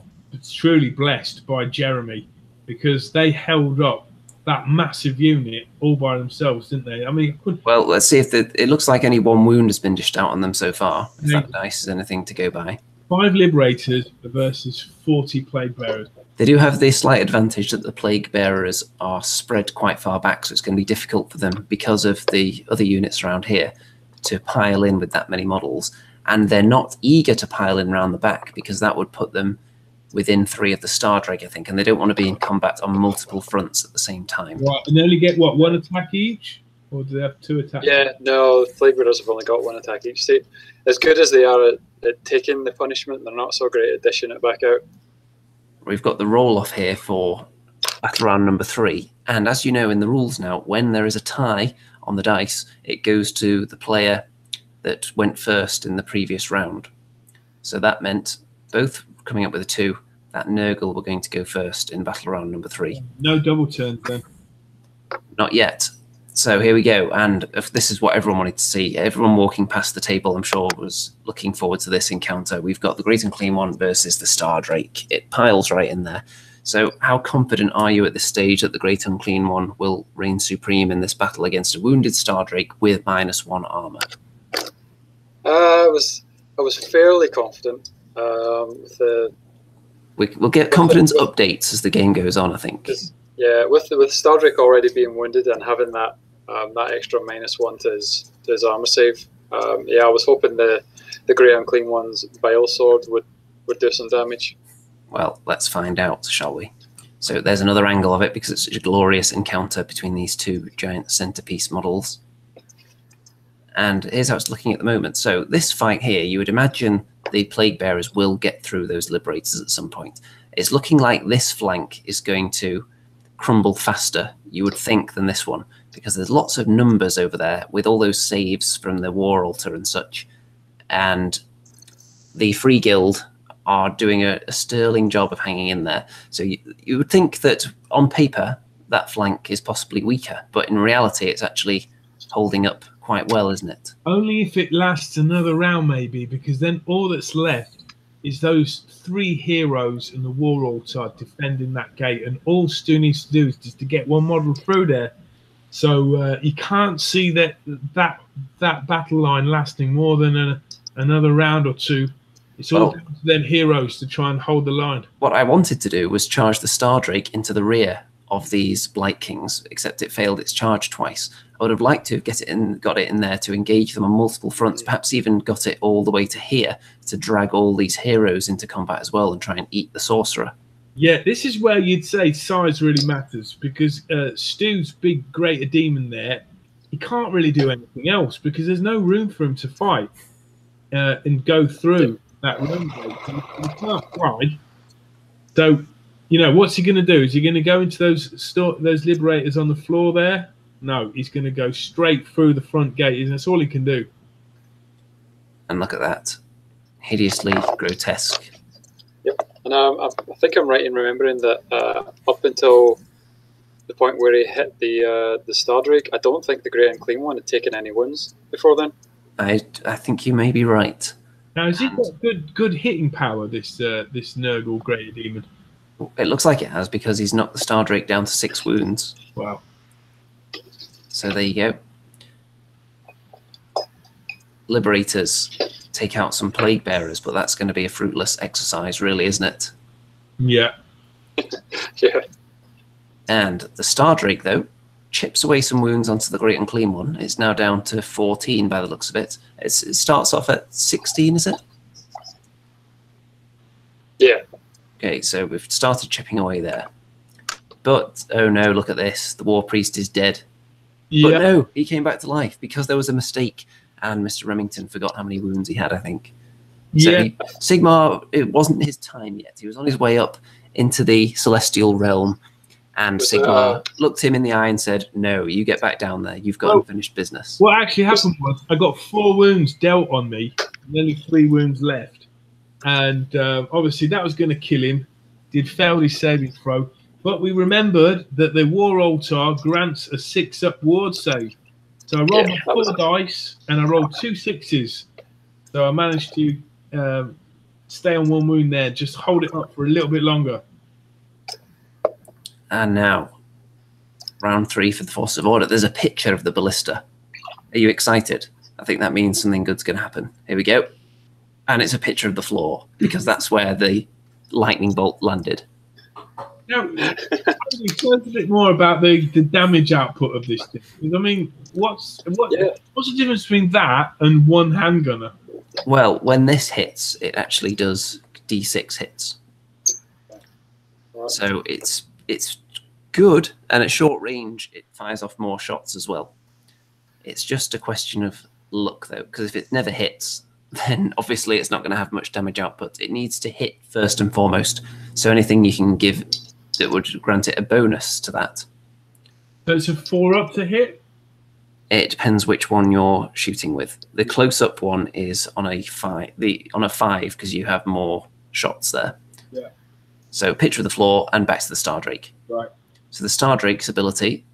truly blessed by Jeremy, because they held up that massive unit all by themselves, didn't they? I mean, well, let's see if it looks like only 1 wound has been dished out on them so far. If that dice is anything to go by. 5 Liberators versus 40 Plague Bearers. They do have the slight advantage that the Plague Bearers are spread quite far back, so it's going to be difficult for them because of the other units around here to pile in with that many models. And they're not eager to pile in around the back, because that would put them within 3 of the Star Drake, I think, and they don't want to be in combat on multiple fronts at the same time. Right, and they only get, what, 1 attack each? Or do they have 2 attacks? Yeah, no, the Plague Bearers have only got 1 attack each. See, as good as they are at taking the punishment, they're not so great at dishing it back out. We've got the roll-off here for battle round number 3, and as you know in the rules now, when there is a tie on the dice, it goes to the player that went first in the previous round. So that meant both coming up with a 2, that Nurgle were going to go first in battle round number 3. No double turns then? Not yet. So here we go, and if this is what everyone wanted to see. Everyone walking past the table, I'm sure, was looking forward to this encounter. We've got the Great and Clean One versus the Star Drake. It piles right in there. So how confident are you at this stage that the Great Unclean One will reign supreme in this battle against a wounded Stardrake with -1 armor? I was fairly confident. We'll get confidence updates as the game goes on, I think. Yeah, with Stardrake already being wounded and having that that extra -1 to his armor save, yeah, I was hoping the Great Unclean One's Bile Sword would do some damage. Well, let's find out, shall we? So there's another angle of it because it's such a glorious encounter between these two giant centerpiece models. And here's how it's looking at the moment. So this fight here, you would imagine the Plague Bearers will get through those Liberators at some point. It's looking like this flank is going to crumble faster, you would think, than this one, because there's lots of numbers over there with all those saves from the War Altar and such. And the Free Guild are doing a sterling job of hanging in there. So you would think that on paper, that flank is possibly weaker, but in reality, it's actually holding up quite well, isn't it? Only if it lasts another round, maybe, because then all that's left is those 3 heroes in the War Altar defending that gate, and all Stu needs to do is just to get one model through there. So you can't see that battle line lasting more than another round or two. It's all down to them heroes to try and hold the line. What I wanted to do was charge the Stardrake into the rear of these Blight Kings, except it failed its charge twice. I would have liked to have got it in there to engage them on multiple fronts, perhaps even got it all the way to here to drag all these heroes into combat as well and try and eat the Sorcerer. Yeah, this is where you'd say size really matters, because Stu's big Greater Demon there, he can't really do anything else because there's no room for him to fight and go through that room gate. He can't fly. So, you know, what's he going to do? Is he going to go into those Liberators on the floor there? No, he's going to go straight through the front gate, and that's all he can do. And look at that. Hideously grotesque. Yep. And I think I'm right in remembering that up until the point where he hit the Stardrake, I don't think the Great Unclean One had taken any wounds before then. I think you may be right. Now, has he got good hitting power, this Nurgle Greater Demon? It looks like it has, because he's knocked the Stardrake down to 6 wounds. Wow. So there you go. Liberators take out some Plague Bearers, but that's going to be a fruitless exercise, really, isn't it? Yeah. Yeah. And the Stardrake, though, chips away some wounds onto the Great Unclean One. It's now down to 14 by the looks of it. It starts off at 16, is it? Yeah. Okay, so we've started chipping away there. But, oh no, look at this. The War Priest is dead. Yeah. But no, he came back to life because there was a mistake, and Mr. Remington forgot how many wounds he had, I think. So Yeah. Sigmar, it wasn't his time yet. He was on his way up into the celestial realm, and Sigmar looked him in the eye and said, no, you get back down there. You've got unfinished business. What actually happened was I got 4 wounds dealt on me, and only 3 wounds left. And obviously that was going to kill him. He'd failed his saving throw. But we remembered that the War Altar grants a 6-up ward save. So I rolled my 4 dice, and I rolled 2 6s. So I managed to stay on 1 wound there, just hold it up for a little bit longer. And now, round 3 for the Force of Order. There's a picture of the ballista. Are you excited? I think that means something good's going to happen. Here we go. And it's a picture of the floor, because that's where the lightning bolt landed. Now, tell us a bit more about the damage output of this thing. I mean, what's the difference between that and 1 handgunner? Well, when this hits, it actually does D6 hits. So it's good, and at short range, it fires off more shots as well. It's just a question of luck, though, because if it never hits, then obviously it's not going to have much damage output. It needs to hit first and foremost. So anything you can give that would grant it a bonus to that. So it's a 4-up to hit? It depends which one you're shooting with. The close-up one is on a 5, because you have more shots there. Yeah. So picture of the floor and back to the Stardrake. Right. So the Stardrake's ability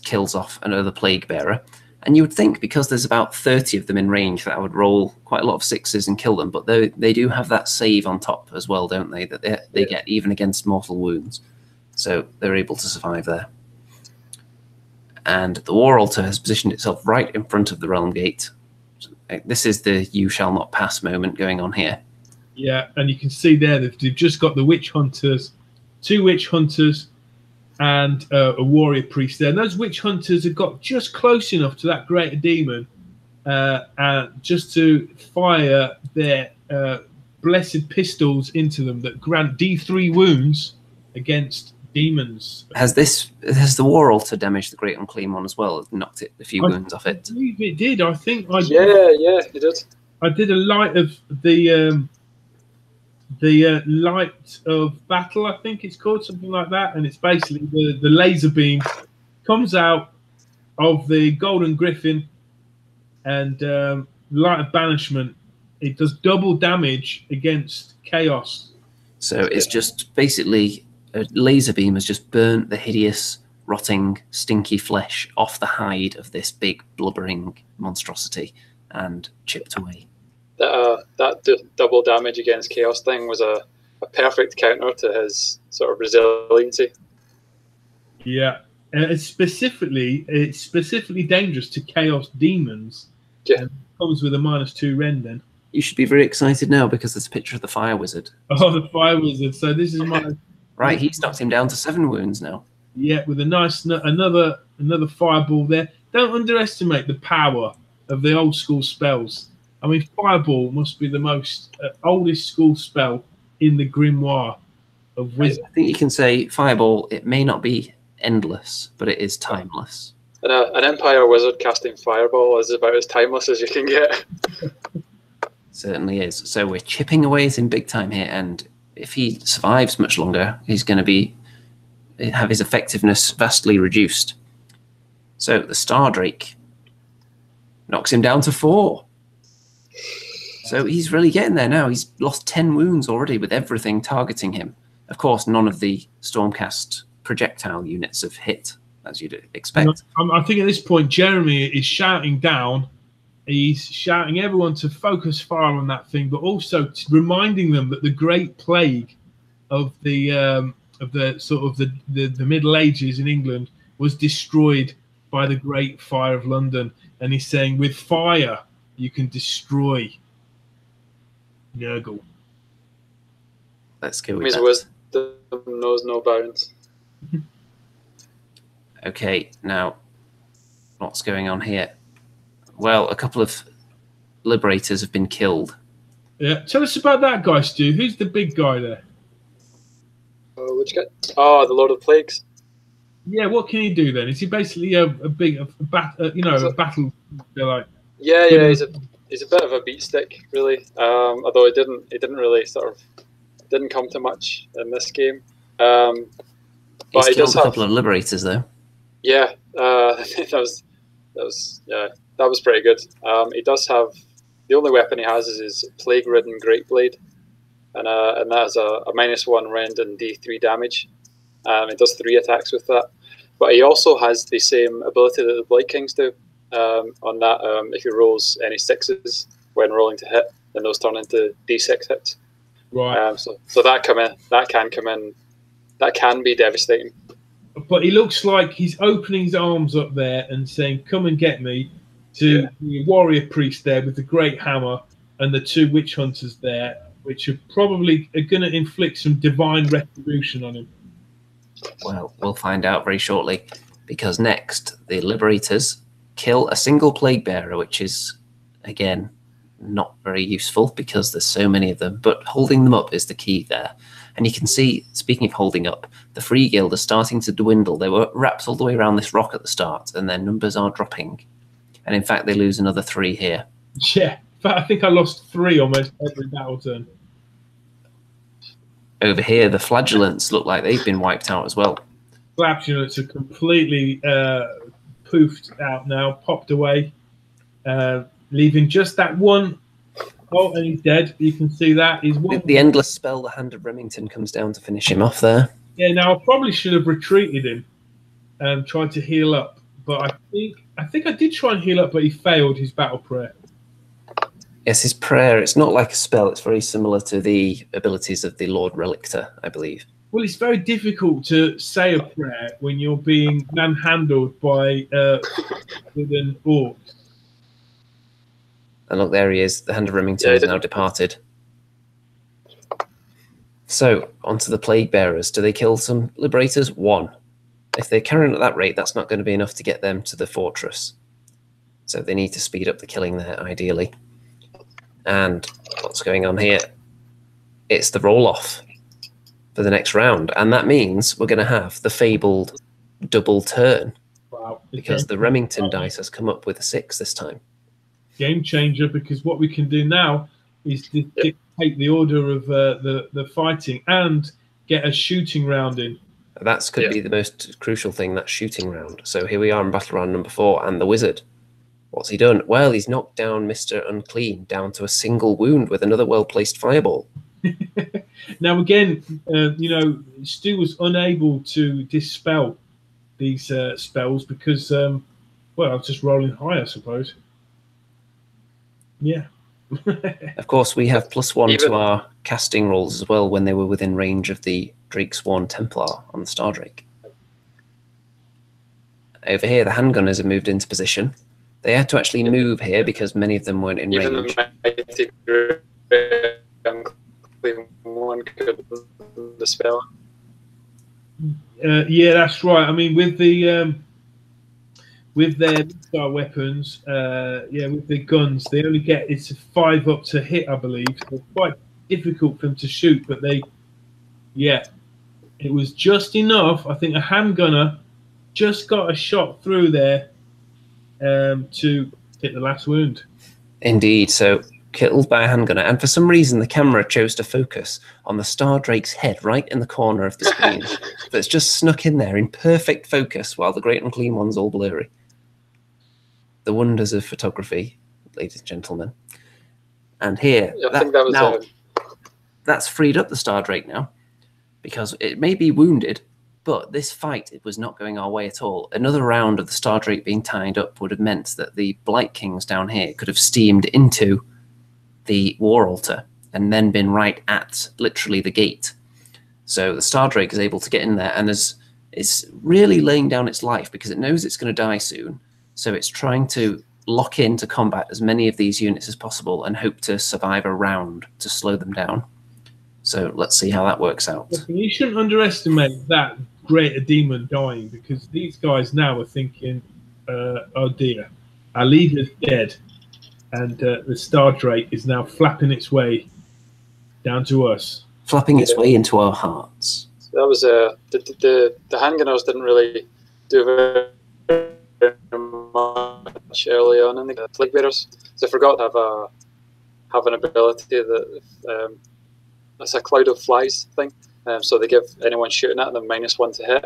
kills off another Plague Bearer. And you would think, because there's about 30 of them in range, that I would roll quite a lot of 6s and kill them. But they do have that save on top as well, don't they? That they get even against mortal wounds. So they're able to survive there. And the War Altar has positioned itself right in front of the Realm Gate. This is the "you shall not pass" moment going on here. Yeah, and you can see there that they've just got the Witch Hunters, 2 Witch Hunters, and a Warrior Priest there. And those Witch Hunters have got just close enough to that Greater Demon just to fire their blessed pistols into them that grant D3 wounds against demons. Has the War Altar damaged the Great Unclean One as well? Knocked a few wounds off it. I believe it did. I think Yeah, it did. I did a light of the light of battle, I think it's called, something like that, and it's basically the laser beam comes out of the Golden Griffin and light of banishment. It does double damage against chaos. So it's just basically a laser beam has just burnt the hideous, rotting, stinky flesh off the hide of this big, blubbering monstrosity and chipped away. That double damage against chaos thing was a perfect counter to his sort of resiliency. Yeah, it's specifically dangerous to chaos demons. Yeah, and comes with a -2 rend. Then you should be very excited now because there's a picture of the Fire Wizard. Oh, the Fire Wizard! So this is my right. He's knocked him down to 7 wounds now. Yeah, with a nice another fireball there. Don't underestimate the power of the old school spells. I mean, Fireball must be the most oldest school spell in the grimoire of wizards. I think you can say Fireball, it may not be endless, but it is timeless. And an Empire Wizard casting Fireball is about as timeless as you can get. Certainly is. So we're chipping away at him big time here, and if he survives much longer, he's going to have his effectiveness vastly reduced. So the Stardrake knocks him down to 4. So he's really getting there now. He's lost 10 wounds already with everything targeting him. Of course, none of the Stormcast projectile units have hit, as you'd expect. I think at this point, Jeremy is shouting down. He's shouting everyone to focus fire on that thing, but also reminding them that the Great Plague of the Middle Ages in England was destroyed by the Great Fire of London. And he's saying, with fire, you can destroy Nurgle. Let's go with His that. wisdom knows no bounds. Okay, now, what's going on here? Well, a couple of Liberators have been killed. Yeah, tell us about that guy, Stu. Who's the big guy there? Which guy? Oh, the Lord of the Plagues. Yeah, what can he do then? Is he basically a battle? Like Yeah, he's a bit of a beat stick, really. Although it didn't really didn't come to much in this game. But He's he killed does a have, couple of Liberators, though. Yeah, that was pretty good. He does have, the only weapon he has is his plague-ridden Great Blade, and that has a -1 rend and D3 damage. It does 3 attacks with that, but he also has the same ability that the Blight Kings do. On that, if he rolls any 6s when rolling to hit, then those turn into D6 hits. right, so that can be devastating. but he looks like he's opening his arms up there and saying, "Come and get me." To the warrior priest there with the great hammer and the 2 witch hunters there, which are probably going to inflict some divine retribution on him. Well, we'll find out very shortly, because next the Liberators kill a single Plague Bearer, which is, again, not very useful because there's so many of them, but holding them up is the key there. And you can see, speaking of holding up, the Free Guild are starting to dwindle. They were wrapped all the way around this rock at the start, and their numbers are dropping. And in fact, they lose another 3 here. Yeah, in fact, I think I lost 3 almost every battle turn. Over here, the Flagellants look like they've been wiped out as well. Flagellants are completely poofed out now, popped away, leaving just that one. Oh, and he's dead. You can see that. He's one. The endless spell, the Hand of Remington, comes down to finish him off there. Yeah, now I probably should have retreated him and tried to heal up. But I think I did try and heal up, but he failed his battle prayer. Yes, his prayer, it's not like a spell. It's very similar to the abilities of the Lord Relictor, I believe. Well, it's very difficult to say a prayer when you're being manhandled by wooden orcs. And look, there he is. The Hand of Remington has now departed. So, onto the Plague Bearers. Do they kill some Liberators? 1. If they're carrying at that rate, that's not going to be enough to get them to the fortress. So they need to speed up the killing there, ideally. And what's going on here? It's the roll-off for the next round. And that means we're going to have the fabled double turn. Wow. Because the Remington dice has come up with a 6 this time. Game changer, because what we can do now is dictate the order of the fighting and get a shooting round in. That could be the most crucial thing, that shooting round. So here we are in battle round number 4, and the wizard. What's he done? Well, he's knocked down Mr. Unclean down to a single wound with another well-placed fireball. Now again, you know, Stu was unable to dispel these spells because, well, I was just rolling high, I suppose. Yeah. Of course, we have +1 to our casting rolls as well when they were within range of the Drakesworn Templar on the Star Drake. Over here, the handgunners have moved into position. They had to actually move here because many of them weren't in range. One could dispel. Yeah, that's right. I mean, with the with their star weapons, yeah, with their guns, they only get it's a 5 up to hit, I believe. So it's quite difficult for them to shoot, but they, yeah, it was just enough. I think a handgunner just got a shot through there to hit the last wound. Indeed. So killed by a handgunner, and for some reason the camera chose to focus on the Star Drake's head right in the corner of the screen. So it's just snuck in there in perfect focus while the Great Unclean One's all blurry. The wonders of photography, ladies and gentlemen. And here, I think that was now, that's freed up the Star Drake now, because it may be wounded, but this fight, it was not going our way at all. Another round of the Star Drake being tied up would have meant that the Blight Kings down here could have steamed into the War Altar and then been right at literally the gate. So the Star Drake is able to get in there and is really laying down its life because it knows it's going to die soon. So it's trying to lock into combat as many of these units as possible and hope to survive a round to slow them down. So let's see how that works out. You shouldn't underestimate that great a demon dying, because these guys now are thinking, oh dear, our leader's dead. And the Star Drake is now flapping its way down to us. Flapping its way into our hearts. That was the handgunners didn't really do very much early on in the Plague Bearers. So I forgot to have an ability that it's a cloud of flies thing. So they give anyone shooting at them -1 to hit,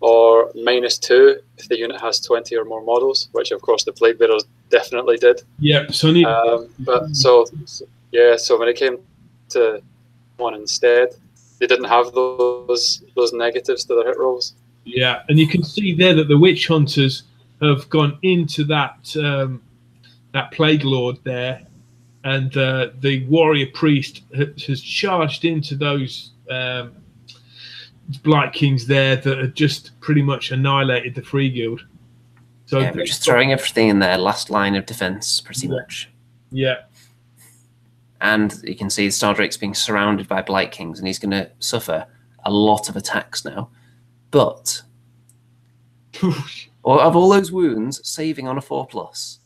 or -2 if the unit has 20 or more models, which of course the Plague Bearers definitely did. Yeah, so so when it came to one instead, they didn't have those negatives to their hit rolls. Yeah, and you can see there that the witch hunters have gone into that that plague lord there, and the warrior priest has charged into those Blight Kings there that had just pretty much annihilated the Free Guild. So yeah, we're just throwing everything in their last line of defense, pretty much. Yeah. And you can see the Star Drake's being surrounded by Blight Kings, and he's going to suffer a lot of attacks now. But of all those wounds, saving on a 4+,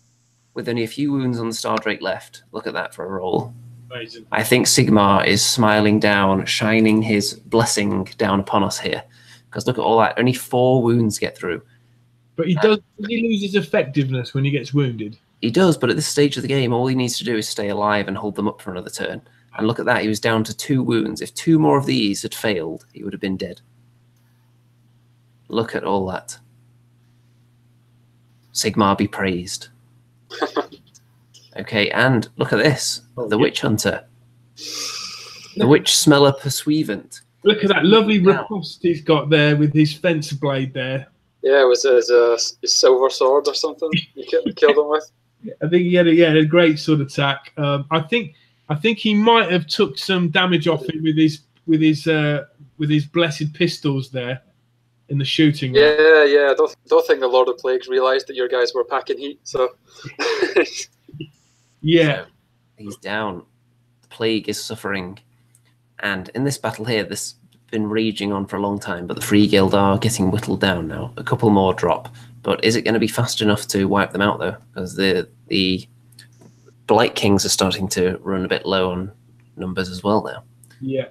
with only a few wounds on the Star Drake left. Look at that for a roll. Amazing. I think Sigmar is smiling down, shining his blessing down upon us here. Because look at all that. Only 4 wounds get through. But he loses effectiveness when he gets wounded. He does, but at this stage of the game, all he needs to do is stay alive and hold them up for another turn. And look at that, he was down to 2 wounds. If 2 more of these had failed, he would have been dead. Look at all that. Sigmar be praised. Okay, and look at this. The Witch Hunter. The Witch Smeller Pursuivant. Look at that lovely riposte he's got there with his fence blade there. Yeah, it was his silver sword or something you killed him with. I think he had a great sword attack. I think he might have took some damage off him with his with his blessed pistols there in the shooting. Yeah, yeah. Don't think the Lord of Plagues realised that your guys were packing heat. So yeah, So he's down. The plague is suffering. And in this battle here, this has been raging on for a long time, but the Free Guild are getting whittled down now. A couple more drop. But is it going to be fast enough to wipe them out, though? Because the Blight Kings are starting to run a bit low on numbers as well now. yeah.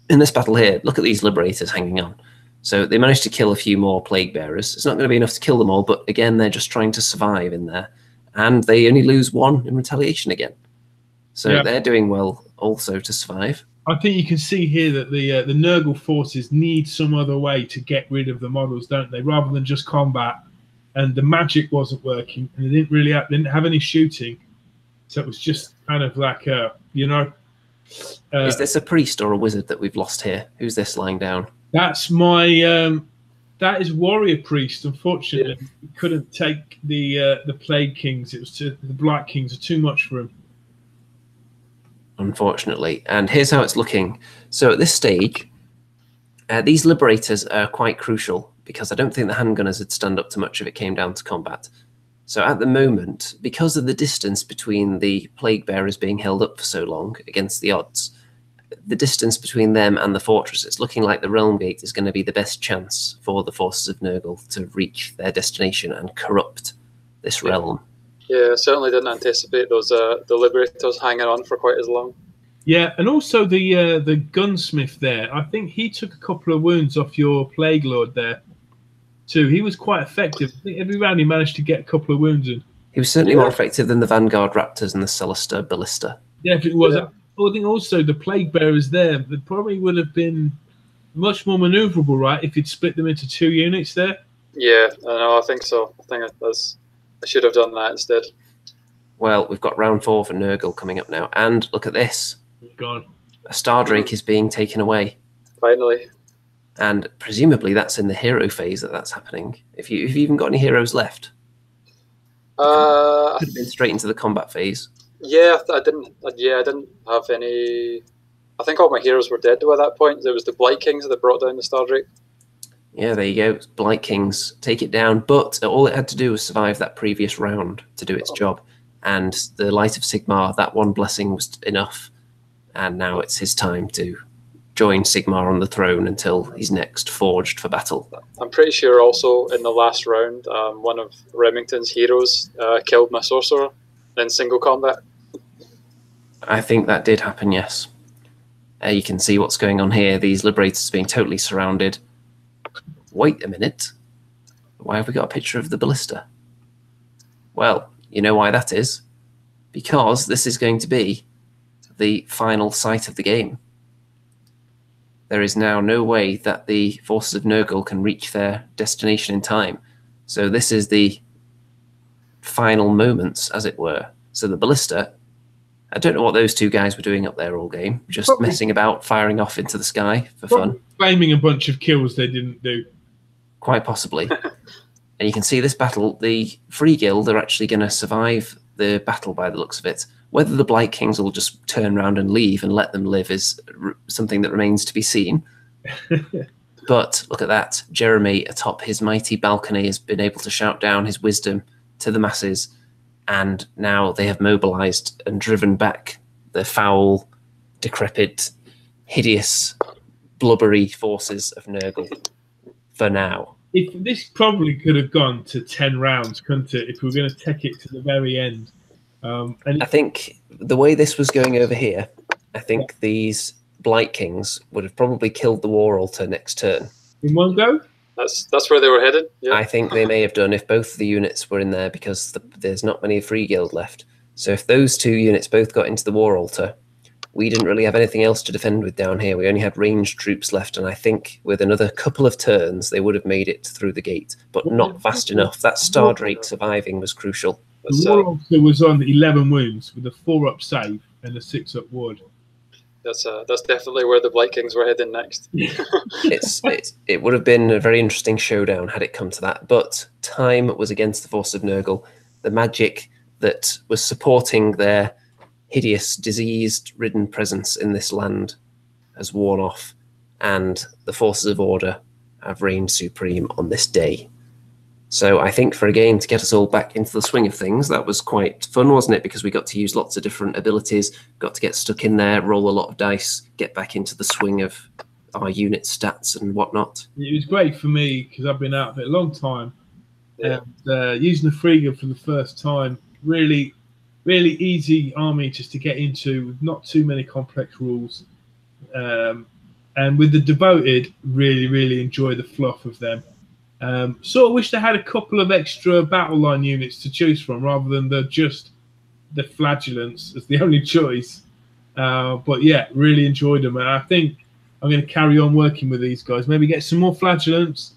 In this battle here, look at these Liberators hanging on. So they managed to kill a few more Plague Bearers. It's not going to be enough to kill them all, but again, they're just trying to survive in there. And they only lose one in retaliation again. So they're doing well also to survive. I think you can see here that the Nurgle forces need some other way to get rid of the models, don't they? Rather than just combat. And the magic wasn't working, and they didn't have any shooting. So it was just kind of like is this a priest or a wizard that we've lost here? Who's this lying down? That's my that is warrior priest. Unfortunately, he couldn't take the plague kings. It was the Blight Kings are too much for him. Unfortunately, and here's how it's looking. So at this stage, these Liberators are quite crucial because I don't think the handgunners would stand up to much if it came down to combat. So at the moment, because of the distance between the Plague Bearers being held up for so long against the odds, the distance between them and the fortress, it's looking like the Realm Gate is going to be the best chance for the forces of Nurgle to reach their destination and corrupt this realm. yeah, certainly didn't anticipate those the Liberators hanging on for quite as long. Yeah, and also the gunsmith there. I think he took a couple of wounds off your Plague Lord there too. He was quite effective. I think every round he managed to get a couple of wounds in. He was certainly more effective than the Vanguard Raptors and the Celestar Ballista. Definitely was. Yeah. I think also the Plague Bearers there, they probably would have been much more manoeuvrable, right, if you'd split them into 2 units there. Yeah, I think so. I think I should have done that instead. Well, we've got round 4 for Nurgle coming up now, and look at this. Gone. A Stardrake is being taken away. Finally. And presumably that's in the hero phase that's happening. If you even got any heroes left? Could have been straight into the combat phase. Yeah, I didn't have any. I think all my heroes were dead though at that point. It was the Blight Kings that brought down the Stardrake. Yeah, there you go. Blight Kings take it down, but all it had to do was survive that previous round to do its job. And the Light of Sigmar, that one blessing was enough. And now it's his time to join Sigmar on the throne until he's next forged for battle. I'm pretty sure also in the last round, one of Remington's heroes killed my sorcerer in single combat. I think that did happen, yes. You can see what's going on here. These Liberators being totally surrounded. Wait a minute. Why have we got a picture of the Ballista? Well, you know why that is. Because this is going to be the final sight of the game. There is now no way that the forces of Nurgle can reach their destination in time. So this is the final moments, as it were. So the Ballista, I don't know what those two guys were doing up there all game, just probably messing about, firing off into the sky for fun. Claiming a bunch of kills they didn't do. Quite possibly. And you can see this battle, the Free Guild are actually going to survive the battle by the looks of it. Whether the Blight Kings will just turn around and leave and let them live is something that remains to be seen. But look at that. Jeremy, atop his mighty balcony, has been able to shout down his wisdom to the masses. And now they have mobilized and driven back the foul, decrepit, hideous, blubbery forces of Nurgle for now. If this probably could have gone to 10 rounds, couldn't it, if we were going to take it to the very end. And I think the way this was going over here, I think these Blight Kings would have probably killed the War Altar next turn. In one go? That's where they were headed. Yeah. I think they may have done if both of the units were in there because there's not many Free Guild left. So if those two units both got into the War Altar, we didn't really have anything else to defend with down here. We only had ranged troops left, and I think with another couple of turns, they would have made it through the gate, but not fast enough. That Stardrake surviving was crucial. The War Altar was on 11 wounds with a 4-up save and a 6-up ward. That's definitely where the Blight Kings were heading next. It would have been a very interesting showdown had it come to that, but time was against the force of Nurgle. The magic that was supporting their hideous, diseased-ridden presence in this land has worn off, and the forces of order have reigned supreme on this day. So I think for a game to get us all back into the swing of things, that was quite fun, wasn't it? Because we got to use lots of different abilities, got to get stuck in there, roll a lot of dice, get back into the swing of our unit stats and whatnot. It was great for me because I've been out of it a long time. Yeah. And using the Frigga for the first time, really easy army just to get into, with not too many complex rules. And with the Devoted, really enjoy the fluff of them. Sort of wish they had a couple of extra battle line units to choose from rather than just the Flagellants as the only choice. But yeah, really enjoyed them, and I think I'm going to carry on working with these guys. Maybe get some more Flagellants,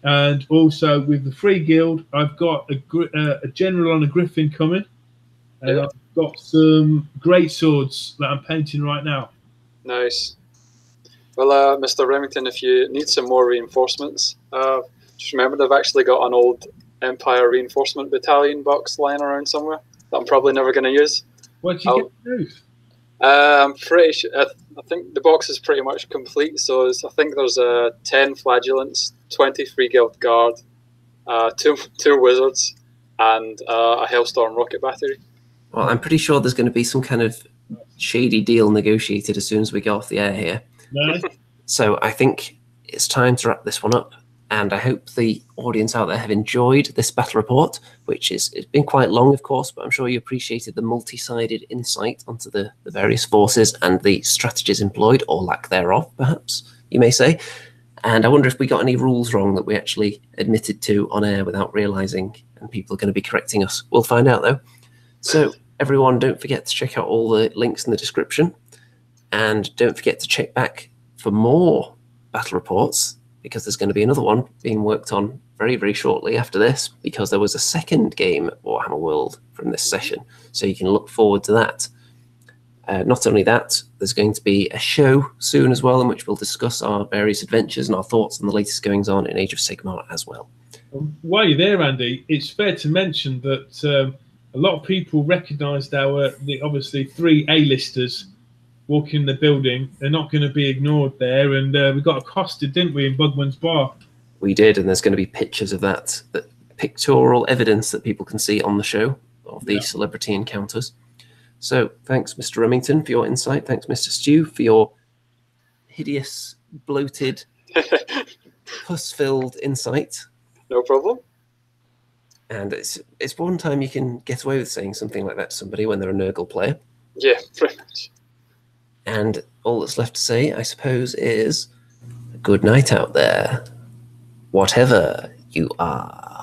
and also with the Free Guild, I've got a general on a Griffin coming, and I've got some great swords that I'm painting right now. Nice. Well, Mr. Remington, if you need some more reinforcements, just remember they've actually got an old Empire reinforcement battalion box lying around somewhere that I'm probably never going to use. What did you get to use? I'm pretty sure. I think the box is pretty much complete. So I think there's 10 Flagellants, 20 Free Guild Guard, two Wizards, and a Hellstorm rocket battery. Well, I'm pretty sure there's going to be some kind of shady deal negotiated as soon as we go off the air here. Nice. So I think it's time to wrap this one up. And I hope the audience out there have enjoyed this battle report, which it's been quite long, of course, but I'm sure you appreciated the multi-sided insight onto the various forces and the strategies employed, or lack thereof, perhaps, you may say. And I wonder if we got any rules wrong that we actually admitted to on air without realising, and people are going to be correcting us. We'll find out, though. So, everyone, don't forget to check out all the links in the description. And don't forget to check back for more battle reports, because there's going to be another one being worked on very shortly after this, because there was a second game at Warhammer World from this session, so you can look forward to that. Not only that, there's going to be a show soon as well, in which we'll discuss our various adventures and our thoughts on the latest goings on in Age of Sigmar as well. While you're there, Andy, it's fair to mention that a lot of people recognised the obviously 3 A-listers walking the building. They're not going to be ignored there, and we got accosted, didn't we, in Bugman's Bar? We did, and there's going to be pictures of that pictorial evidence that people can see on the show of the celebrity encounters. So thanks, Mr. Remington, for your insight. Thanks, Mr. Stew, for your hideous, bloated, pus-filled insight. No problem. And it's one time you can get away with saying something like that to somebody when they're a Nurgle player. Yeah, pretty much. And all that's left to say, I suppose, is good night out there, whatever you are.